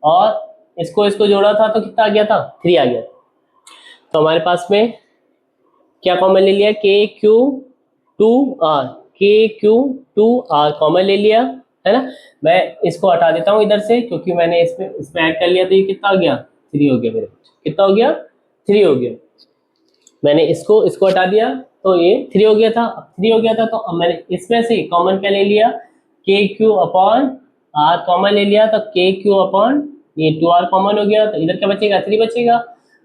और इसको जोड़ा था तो कितना आ गया था, 3 आ गया। तो हमारे पास में क्या कॉमन ले लिया, के Q to are, K Q to are common ले लिया, है ना। मैं इसको हटा देता हूँ इधर से, क्योंकि मैंने इसमें ऐड कर लिया, तो ये कितना हो गया, 3 हो गया मेरे पास। कितना हो गया, 3 हो गया। मैंने इसको हटा दिया तो ये 3 हो गया था। अब 3 हो गया था तो अब मैंने इसमें से कॉमन क्या ले लिया, के क्यू अपॉन आर कॉमन ले लिया, तो के क्यू अपॉन ये 2r कॉमन हो गया, तो इधर क्या बचेगा, 3 बचेगा,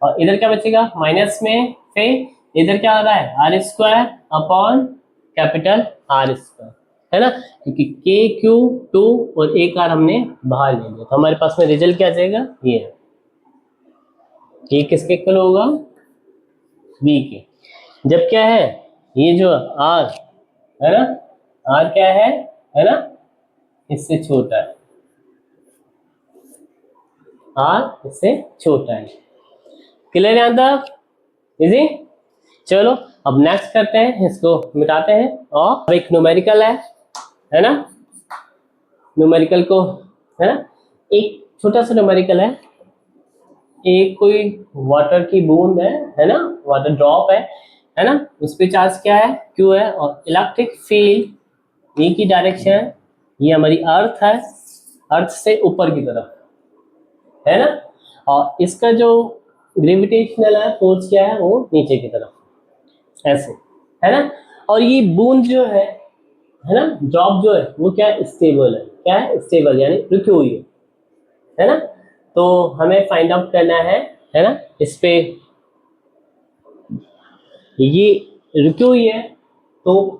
और इधर क्या बचेगा माइनस में, फिर इधर क्या आ रहा है, R square upon capital R square, है ना, क्योंकि के क्यू 2 और एक आर हमने बाहर ले लिया, तो हमारे पास में रिजल्ट क्या आ जाएगा, ये किसके इक्वल होगा, बी के। जब क्या है, ये जो आर है ना, आर क्या है ना, इससे छोटा है, आर इससे छोटा है। क्लियर है तक, इजी। चलो अब नेक्स्ट करते हैं, इसको मिटाते हैं, और एक न्यूमेरिकल है ना, न्यूमेरिकल को, है ना, एक छोटा सा न्यूमेरिकल एक कोई वाटर की बूंद है ना, वाटर ड्रॉप है ना, उस पे चार्ज क्या है, क्यू है, और इलेक्ट्रिक फील्ड ये की डायरेक्शन, ये हमारी अर्थ है, अर्थ से ऊपर की तरफ, है ना, और इसका जो ग्रेविटेशनल है फोर्स क्या है, वो नीचे की तरफ, ऐसे, है ना। और ये बूंद जो है ना, ड्रॉप जो है वो क्या है, स्टेबल है, क्या है, स्टेबल यानी रुकी हुई है ना। तो हमें फाइंड आउट करना है ना, इस पे ये रुकी हुई है, तो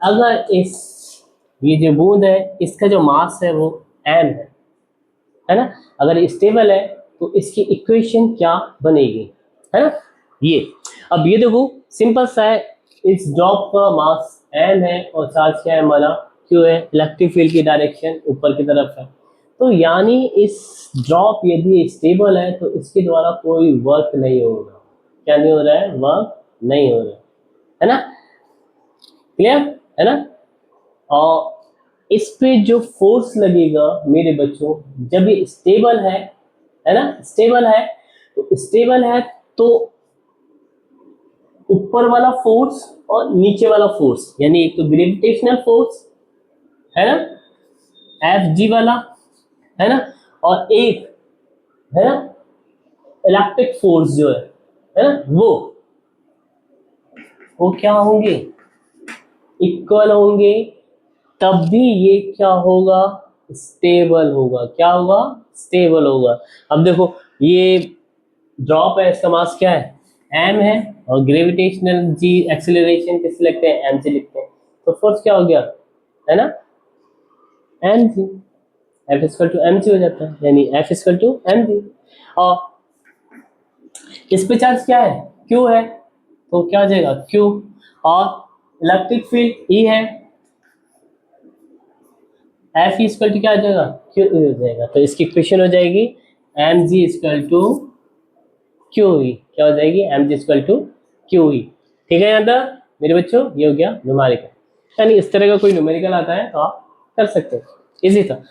अगर ये जो बूंद है इसका जो मास है वो m है ना, अगर स्टेबल है तो इसकी इक्वेशन क्या बनेगी, है ना, ये। अब ये देखो सिंपल सा है, इस ड्रॉप का मास m है और चार्ज क्या है हमारा, q है, इलेक्ट्रिक फील्ड की डायरेक्शन ऊपर की तरफ है, तो यानी इस ड्रॉप यदि स्टेबल है तो इसके द्वारा कोई वर्क नहीं होगा, क्या नहीं हो रहा है, वर्क नहीं हो रहा है ना, क्लियर है ना। और इस पे जो फोर्स लगेगा मेरे बच्चों, जब ये स्टेबल है ना, स्टेबल है, तो स्टेबल है तो ऊपर वाला फोर्स और नीचे वाला फोर्स, यानी एक तो ग्रेविटेशनल फोर्स है ना, एफ जी वाला, है ना, और एक है ना इलेक्ट्रिक फोर्स जो है ना, वो क्या होंगे, इक्वल होंगे, तब भी ये क्या होगा, स्टेबल होगा, क्या होगा, स्टेबल होगा। अब देखो ये ड्रॉप है, इसका मास क्या है, m है, और ग्रेविटेशनल जी एक्सेलरेशन किससे लिखते हैं, m से लिखते हैं, तो फोर्स क्या हो गया, है ना, mg, F equal to mg हो जाता है, यानी F इक्वल टू mg। और इस पे चार्ज क्या है, q है, तो क्या हो जाएगा q, और इलेक्ट्रिक फील्ड E है, F इक्वल टू क्या हो जाएगा, q हो जाएगा, तो इसकी इक्वेशन हो जाएगी mg इक्वल टू QE, क्या हो जाएगी, mg इक्वल टू QE। ठीक है यहाँ तक मेरे बच्चों, ये हो गया न्यूमेरिकल, यानी इस तरह का कोई न्यूमेरिकल आता है तो आप कर सकते हो, इजी था,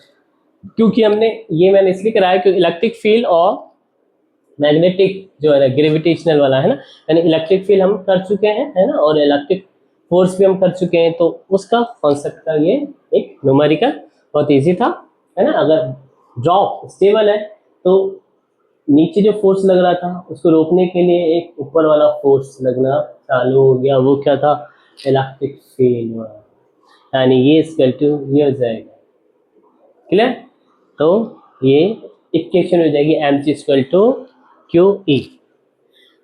क्योंकि मैंने इसलिए कराया कि इलेक्ट्रिक फील्ड और मैग्नेटिक जो है ना, ग्रेविटेशनल वाला है ना, यानी इलेक्ट्रिक फील्ड हम कर चुके हैं, है ना, और इलेक्ट्रिक फोर्स भी हम कर चुके हैं, तो उसका कॉन्सेप्ट का ये एक न्यूमेरिकल बहुत इजी था, है ना। अगर ड्रॉप स्टेबल है तो नीचे जो फोर्स लग रहा था उसको रोकने के लिए एक ऊपर वाला फोर्स लगना चालू हो गया, वो क्या था, इलेक्ट्रिक फील्ड वाला, यानी ये इक्वल टू ये हो जाएगा, क्लियर। तो ये इक्वेशन हो जाएगी mg इक्वल टू QE।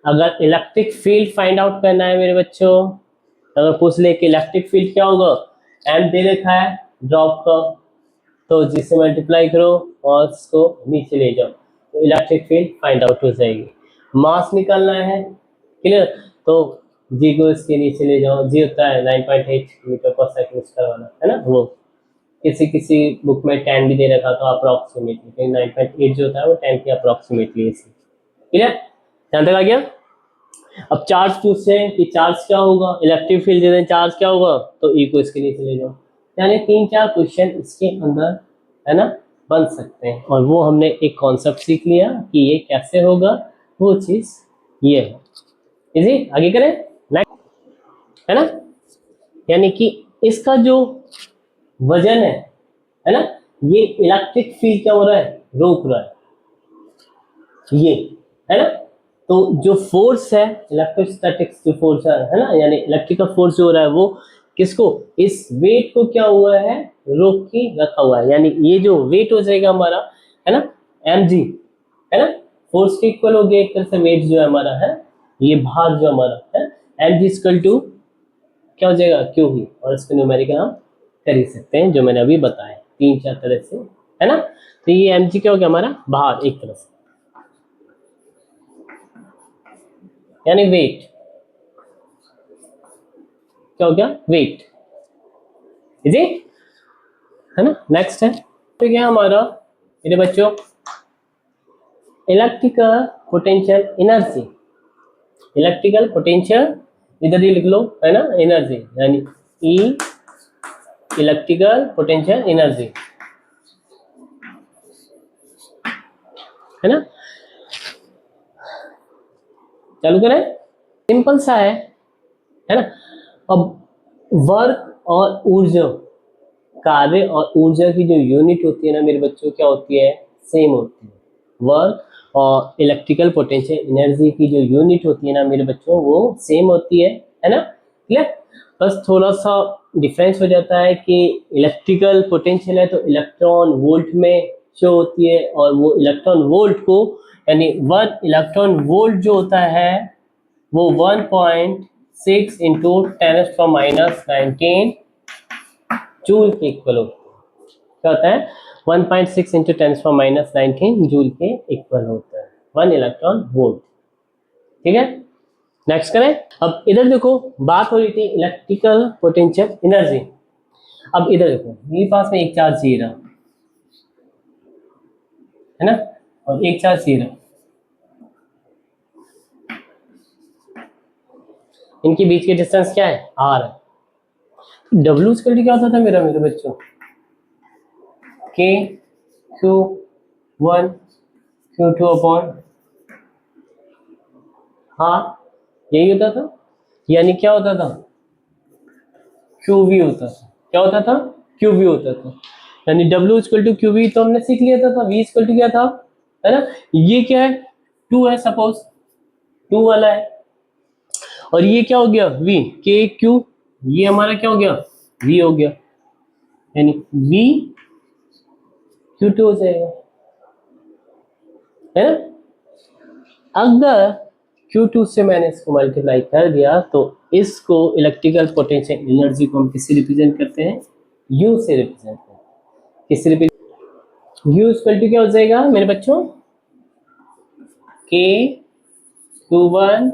अगर इलेक्ट्रिक फील्ड फाइंड आउट करना है मेरे बच्चों, अगर पूछ ले कि इलेक्ट्रिक फील्ड क्या होगा, m दे रखा है ड्रॉप का, तो जिससे मल्टीप्लाई करो और इसको नीचे ले जाओ, तो इलेक्ट्रिक फील्ड फाइंड आउट हो जाएगी। मास निकालना है, क्लियर, तो जी को इसके नीचे ले जाओ, जी होता है 9.8 मीटर पर सेकंड स्क्वायर वाला, है ना, वो किसी बुक में 10 भी दे रखा तो अप्रोक्सीमेटली 9.8 जो होता है वो 10 की अप्रोक्सीमेटली, क्लियर, ध्यान तक आ गया। अब चार्ज पूछते हैं कि चार्ज क्या होगा, इलेक्ट्रिक फील्ड दे दें, चार्ज क्या होगा, तो ई को इसके नीचे ले जाओ, यानी 3-4 क्वेश्चन इसके अंदर है ना बन सकते हैं, और वो हमने एक कॉन्सेप्ट सीख लिया कि ये कैसे होगा, वो चीज ये है। इजी, आगे करें नेक्स्ट, है ना। यानी कि इसका जो वजन है ना, ये इलेक्ट्रिक फील्ड क्या हो रहा है, रोक रहा है, ये है ना। तो जो फोर्स है, इलेक्ट्रोस्टैटिक्स जो फोर्स है ना, यानी इलेक्ट्रिकल फोर्स जो हो रहा है वो किसको, इस वेट को क्या हुआ है, रोक के रखा हुआ है। यानी ये जो वेट हो जाएगा हमारा, है ना, mg, है ना, फोर्स के इक्वल हो गया एक तरह से वेट जो है हमारा, है ये भार जो हमारा है, mg इक्वल टू क्या हो जाएगा, क्यू ही, और इसको न्यूमेरिकल हम कर ही सकते हैं जो मैंने अभी बताया 3-4 तरह से, है ना। तो ये mg क्या हो गया हमारा, भार एक तरह से, यानी वेट, क्या हो गया, वेट, इजी, है ना। नेक्स्ट है तो क्या हमारा मेरे बच्चों, electrical potential energy, electrical potential इधर ही लिख लो, है ना, एनर्जी, यानी ई इलेक्ट्रिकल पोटेंशियल एनर्जी, है ना। चालू करें, सिंपल सा है ना। अब वर्क और ऊर्जा, कार्य और ऊर्जा की जो यूनिट होती है ना मेरे बच्चों, क्या होती है, सेम होती है। वर्क और इलेक्ट्रिकल पोटेंशियल एनर्जी की जो यूनिट होती है ना मेरे बच्चों, वो सेम होती है ना, क्लियर। बस थोड़ा सा डिफरेंस हो जाता है कि इलेक्ट्रिकल पोटेंशियल है तो इलेक्ट्रॉन वोल्ट में शो होती है, और वो इलेक्ट्रॉन वोल्ट को, यानी 1 इलेक्ट्रॉन वोल्ट जो होता है वो 1.6 इंटू 10⁻⁻19 जूल के इक्वल होता है। क्या होता है, 1.6 इंटू 10⁻⁻19 जूल के इक्वल होता है 1 इलेक्ट्रॉन वोल्ट, ठीक है। नेक्स्ट करें। अब इधर देखो, बात हो रही थी इलेक्ट्रिकल पोटेंशियल एनर्जी। अब इधर देखो, मेरे पास में एक चार्ज ये रहा, है ना, और एक चार्ज ये रहा, इनके बीच के डिस्टेंस क्या है, आर है। डब्ल्यू इक्वल क्या होता था मेरा, मेरे बच्चों, के क्यू 1 क्यू 2 अपॉन, हाँ यही होता था। यानी क्या होता था, क्यू वी होता था, क्या होता था, क्यू वी होता था। यानी W equal to Q V तो हमने सीख लिया था, वी इक्वल टू क्या था, है ना, ये क्या है, 2 है, सपोज 2 वाला है, और ये क्या हो गया, वी, के क्यू, ये हमारा क्या हो गया, वी हो गया, यानी वी क्यू टू हो जाएगा, है ना। अगर Q2 से मैंने इसको मल्टीप्लाई कर दिया तो इसको इलेक्ट्रिकल पोटेंशियल एनर्जी को हम किससे रिप्रेजेंट करते हैं, U से रिप्रेजेंट करते हैं। किससे रिप्रेजेंट, U इक्वल टू क्या हो जाएगा मेरे बच्चों, K Q1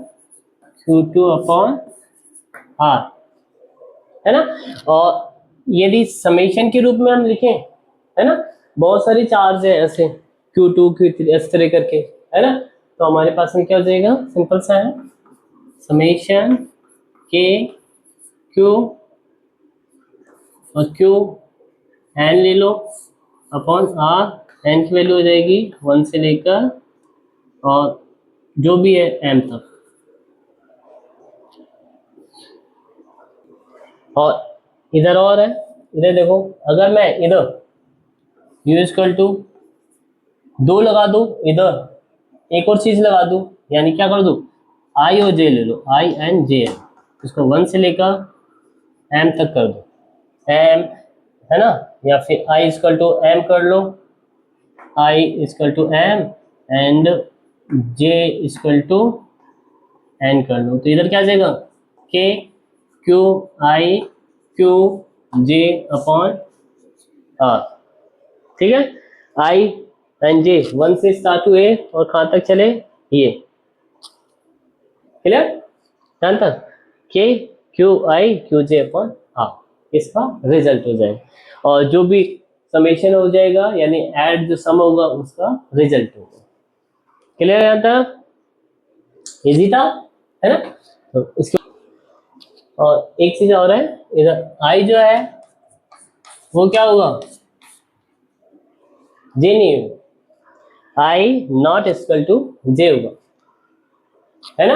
Q2 upon R, है ना। और यदि समेशन के रूप में हम लिखें, है ना, बहुत सारी चार्ज है ऐसे Q2 Q3 इस तरह करके, है ना, तो हमारे पास में क्या हो जाएगा, सिंपल सा है, समेशन के क्यू और क्यू एन ले लो अपॉन आर, एन की वैल्यू हो जाएगी 1 से लेकर और जो भी है एम तक। और इधर और है, इधर देखो, अगर मैं इधर यू इक्वल टू 2 लगा दूं, इधर एक और चीज लगा दूं, यानी क्या कर दूं, आई और जे ले लो, आई एन जे, इसको 1 से लेकर एम तक कर दो, एम, है ना, या फिर आई इक्वल टू एम कर लो, I equal to M and J equal to N कर लो, तो इधर क्या आ जाएगा, K Q I Q J upon R, ठीक है। आई एंड जे 1 से स्टार्ट हुए और कहाँ तक चले, ये क्लियर, ध्यान तक, K Q I Q J upon R इसका रिजल्ट हो जाएगा, और जो भी समेशन हो जाएगा यानी ऐड जो सम होगा उसका रिजल्ट होगा, क्लियर, यहाँ तक इजी था, है ना। तो इसके और एक चीज और है, इधर आई जो है वो क्या होगा, जे नहीं होगा, I not equal to J होगा, है ना।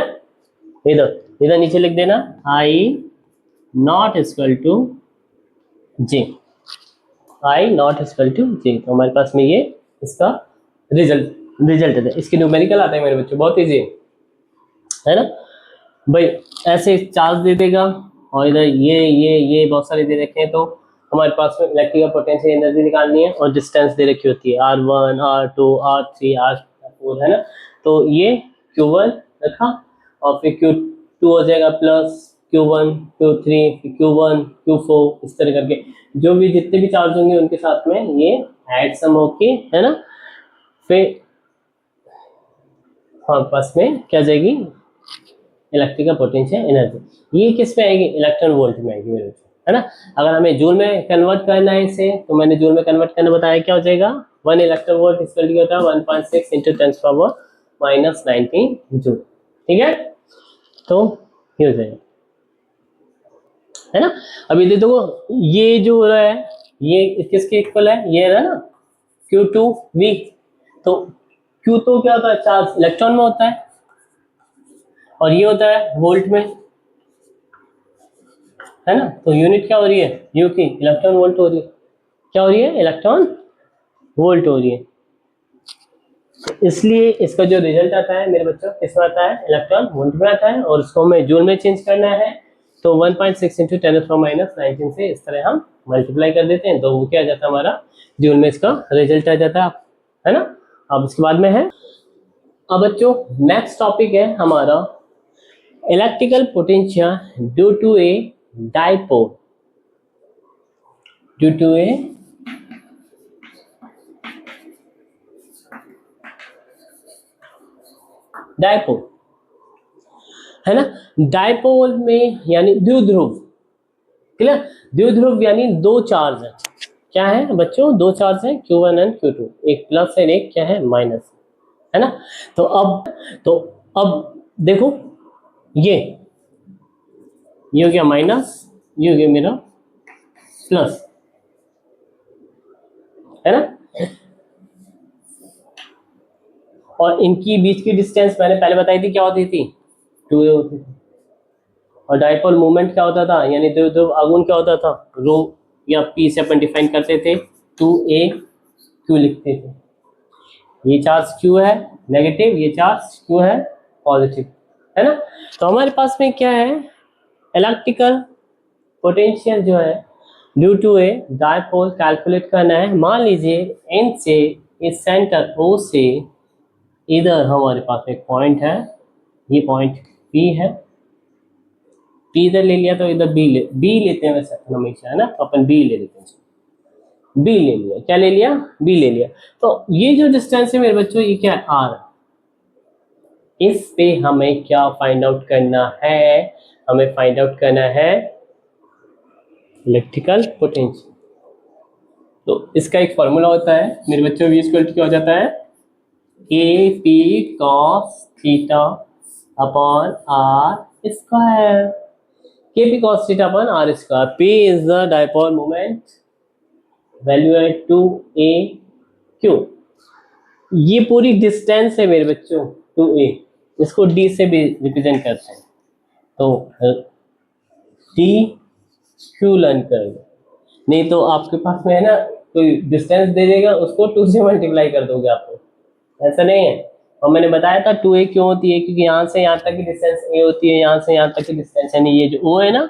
इधर इधर नीचे लिख देना, I not equal to J, I not equal to J. तो हमारे पास में ये इसका रिजल्ट है। इसके न्यूमेरिकल आता है मेरे बच्चों, बहुत ईजी है ना भाई। ऐसे चार्ज दे देगा और इधर ये बहुत सारे दे रखे हैं, तो हमारे पास में इलेक्ट्रिकल पोटेंशियल एनर्जी निकालनी है और डिस्टेंस दे रखी होती है R1 R2 R3 R4, है ना। तो ये Q1 रखा और फिर Q2 हो जाएगा plus Q1 Q3 Q1 Q4, इस तरह करके जो भी जितने भी चार्ज होंगे उनके साथ में ये ऐड सम होके, है ना। फिर हमारे पास में क्या जाएगी, इलेक्ट्रिकल पोटेंशियल एनर्जी। ये किस में आएगी, इलेक्ट्रॉन वोल्ट में आएगी मेरे बच्चों, है ना। अगर हमें जूल में कन्वर्ट करना है इसे, तो मैंने जूल में कन्वर्ट करना बताया, क्या हो जाएगा 1 इलेक्ट्रॉन वोल्ट इक्वल टू होता है 1.6 × 10⁻⁻⁹ जूल, ठीक है। तो ये हो जाएगा, है ना। अभी देखो ये जो हो रहा है ये किसके इक्वल है, ये है ना Q2V। तो Q तो क्या होता है, चार्ज इलेक्ट्रॉन में होता है और ये होता है वोल्ट में, है ना। तो यूनिट क्या हो रही है, यू की इलेक्ट्रॉन वोल्ट हो रही है, क्या हो रही है, इलेक्ट्रॉन वोल्ट हो रही है। इसलिए इसका जो रिजल्ट आता है मेरे बच्चों किसमें आता है, इलेक्ट्रॉन वोल्ट में आता है। और उसको हमें जूल में चेंज करना है, तो 1.6 × 10⁻⁻⁹ से इस तरह हम मल्टीप्लाई कर देते हैं, तो वो क्या आ जाता है हमारा जूल में इसका रिजल्ट आ जाता है ना। अब इसके बाद में है, अब बच्चों नेक्स्ट टॉपिक है हमारा electrical potential due to a dipole, due to a dipole, है ना। डाइपोल में यानी द्विध्रुव, क्लियर, द्विध्रुव यानी दो चार्ज है, क्या है बच्चों, दो चार्ज है Q1 और Q2, एक प्लस है एक क्या है माइनस, है ना। तो अब देखो ये हो गया माइनस, ये हो गया मेरा प्लस, है ना। और इनकी बीच की डिस्टेंस मैंने पहले बताई थी क्या होती थी, 2a होती थी। और डाइपोल मोमेंट क्या होता था, यानी द्विध्रुव आघूर्ण क्या होता था, रो या पी से अपन डिफाइन करते थे, 2a q लिखते थे। ये चार्ज q है नेगेटिव, ये चार्ज q है पॉजिटिव, है ना। तो हमारे पास में क्या है, इलेक्ट्रिकल पोटेंशियल जो है due to a dipole calculate करना है। मान लीजिए n से इस सेंटर O से इधर हमारे पास एक पॉइंट है, ये पॉइंट P है, P इधर ले लिया तो इधर B लेते हैं वैसे हमेशा, है ना। तो अपन B ले लेते हैं, B ले लिया, क्या ले लिया, B ले लिया। तो ये जो डिस्टेंस है मेरे बच्चों ये क्या है, R। इस पे हमें क्या फाइंड आउट करना है, हमें फाइंड आउट करना है इलेक्ट्रिकल पोटेंशियल। तो इसका एक फॉर्मूला होता है मेरे बच्चों, V इक्वल टू क्या हो जाता है, KP cos theta upon R square, KP cos theta upon R square. P is the dipole moment, value है 2a q। ये पूरी डिस्टेंस है मेरे बच्चों 2a, इसको d से भी रिप्रेजेंट करते हैं, तो d q लर्न करेंगे। नहीं तो आपके पास में है ना कोई डिस्टेंस दे देगा, उसको 2 से मल्टीप्लाई कर दोगे आप, ऐसा नहीं है। और मैंने बताया था 2a क्यों होती है, क्योंकि यहाँ से यहाँ तक की डिस्टेंस a होती है, यहाँ से यहाँ तक की डिस्टेंस, यानी ये जो o है ना,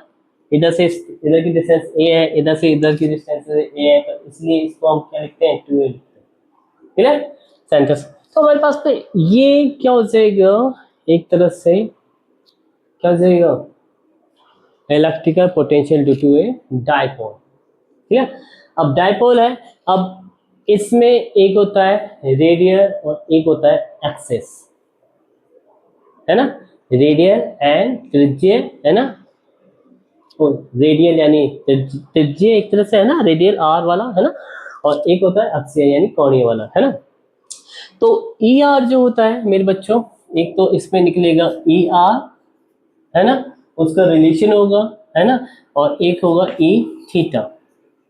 इधर से इधर की डिस्टेंस a है, इधर से इधर की डिस्टेंस a है, तो इसलिए इसको हम क्या लिखते हैं 2a लिखते हैं, ठीक है सेंटर। तो हमारे पास पे ये क्या हो जाएगा, एक तरह से क्या हो जाएगा, electrical potential due to a dipole, ठीक है। अब डाइपोल है, अब इसमें एक होता है रेडियल और एक होता है एक्सिस, है ना, रेडियल एंड त्रिज्यीय, है ना। रेडियल यानी त्रिज्यीय एक तरह से, है ना, रेडियल आर वाला, है ना। और एक होता है अक्षीय यानी कोणीय वाला, है ना। तो ई आर जो होता है मेरे बच्चों, एक तो इसमें निकलेगा ई आर, है ना, उसका रिलेशन होगा, है ना, और एक होगा ई थीटा,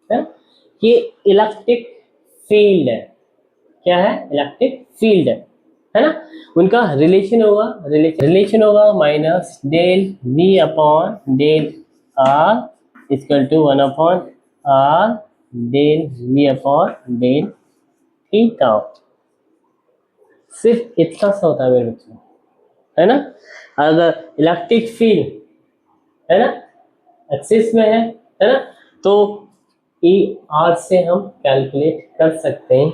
है। ये इलेक्ट्रिक फील्ड है। क्या है? इलेक्ट्रिक फील्ड है ना। उनका रिलेशन होगा minus del V upon del R equal to 1/r del V upon del theta. सिर्फ इतना सा होता है मेरे बच्चों, है ना। अगर इलेक्ट्रिक फील्ड है ना एक्सिस में है ना, तो ई आर से हम कैलकुलेट कर सकते हैं,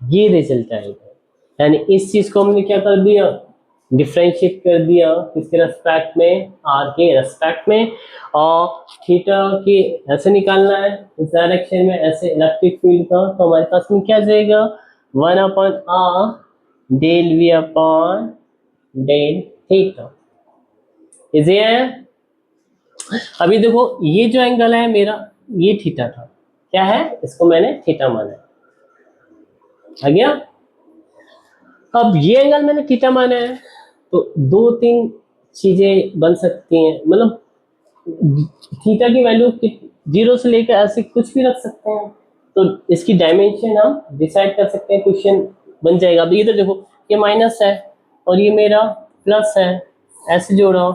ये रिजल्ट आएगा। यानी इस चीज को हमने क्या कर दिया, डिफ्रेंशिएट कर दिया किसके रेस्पेक्ट में, आर के रेस्पेक्ट में। और थीटा की ऐसे निकालना है इस डायरेक्शन में, ऐसे इलेक्ट्रिक फील्ड का, तो हमारे पास में क्या जाएगा 1/r del V upon del theta. Easy है। अभी देखो ये जो एंगल है मेरा, ये थीटा था, क्या है, इसको मैंने थीटा माना है, आ गया। अब ये एंगल मैंने थीटा माना है, तो दो तीन चीजें बन सकती हैं, मतलब थीटा की वैल्यू 0 से लेकर ऐसे कुछ भी रख सकते हैं, तो इसकी डायमेंशन हम डिसाइड कर सकते हैं, क्वेश्चन बन जाएगा। अब इधर देखो ये माइनस है और ये मेरा प्लस है, ऐसे जोड़ा।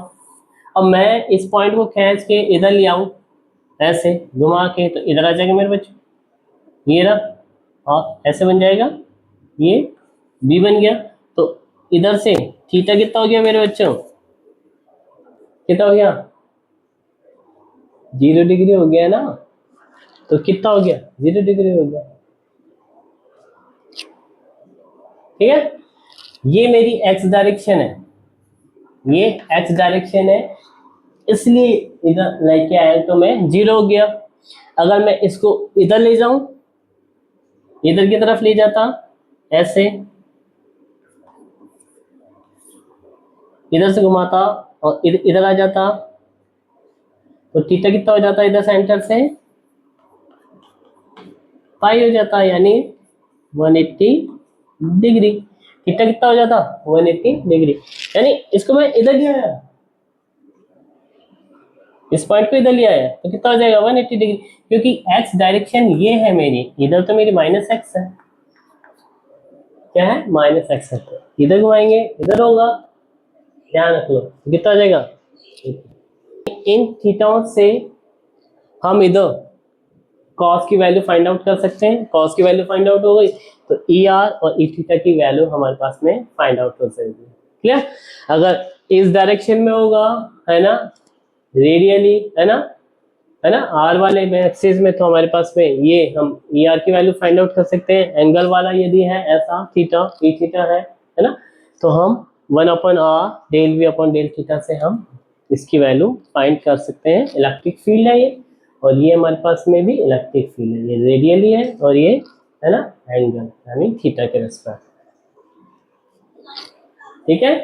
अब मैं इस पॉइंट को खींच के इधर ले आऊं, ऐसे घुमा के, तो इधर आ जाएगा मेरे बच्चों, ये रहा, और ऐसे बन जाएगा, ये बी बन गया। तो इधर से थीटा कितना हो गया मेरे बच्चों, कितना हो गया, 0 डिग्री हो गया ना। तो कितना हो गया, 0 डिग्री हो गया, ठीक है। ये मेरी एक्स डायरेक्शन है, ये एक्स डायरेक्शन है, इसलिए इधर लेके आया तो मैं 0 हो गया। अगर मैं इसको इधर ले जाऊं, इधर की तरफ ले जाता, ऐसे इधर से घुमाता और इधर आ जाता, तो थीटा कितना हो जाता, इधर सेंटर से पाई हो जाता, यानी 180 डिग्री। थीटा कितना हो जाता, 180 डिग्री। यानी इसको मैं इधर ले आया, इस पॉइंट को इधर ले आया, तो कितना हो जाएगा 180 डिग्री, क्योंकि एक्स डायरेक्शन ये है मेरी, इधर तो मेरी माइनस एक्स है, क्या है, माइनस एक्स है, तो इधर घुमाएंगे इधर होगा, ध्यान रख लो, कितना हो जाएगा। इन थीटाओं से हम इधर कॉस की वैल्यू फाइंड आउट कर सकते हैं, कॉस की वैल्यू फाइंड आउट हो गई, तो ई आर और ई थीटा की वैल्यू हमारे पास में फाइंड आउट हो जाएगी। क्लियर। अगर इस डायरेक्शन में होगा, है ना, रेडियली, है ना आर वाले एक्सिस में, तो हमारे पास में ये हम ई आर की वैल्यू फाइंड आउट कर सकते हैं। एंगल वाला यदि है ऐसा थीटा, ई थीटा है ना, तो हम 1/r del V upon del theta से हम इसकी वैल्यू फाइंड कर सकते हैं। इलेक्ट्रिक फील्ड है ये, और ये हमारे पास में भी इलेक्ट्रिक फील्ड है, ये रेडियली है और ये है ना एंगल यानी थीटा के रेस्पेक्ट, ठीक है।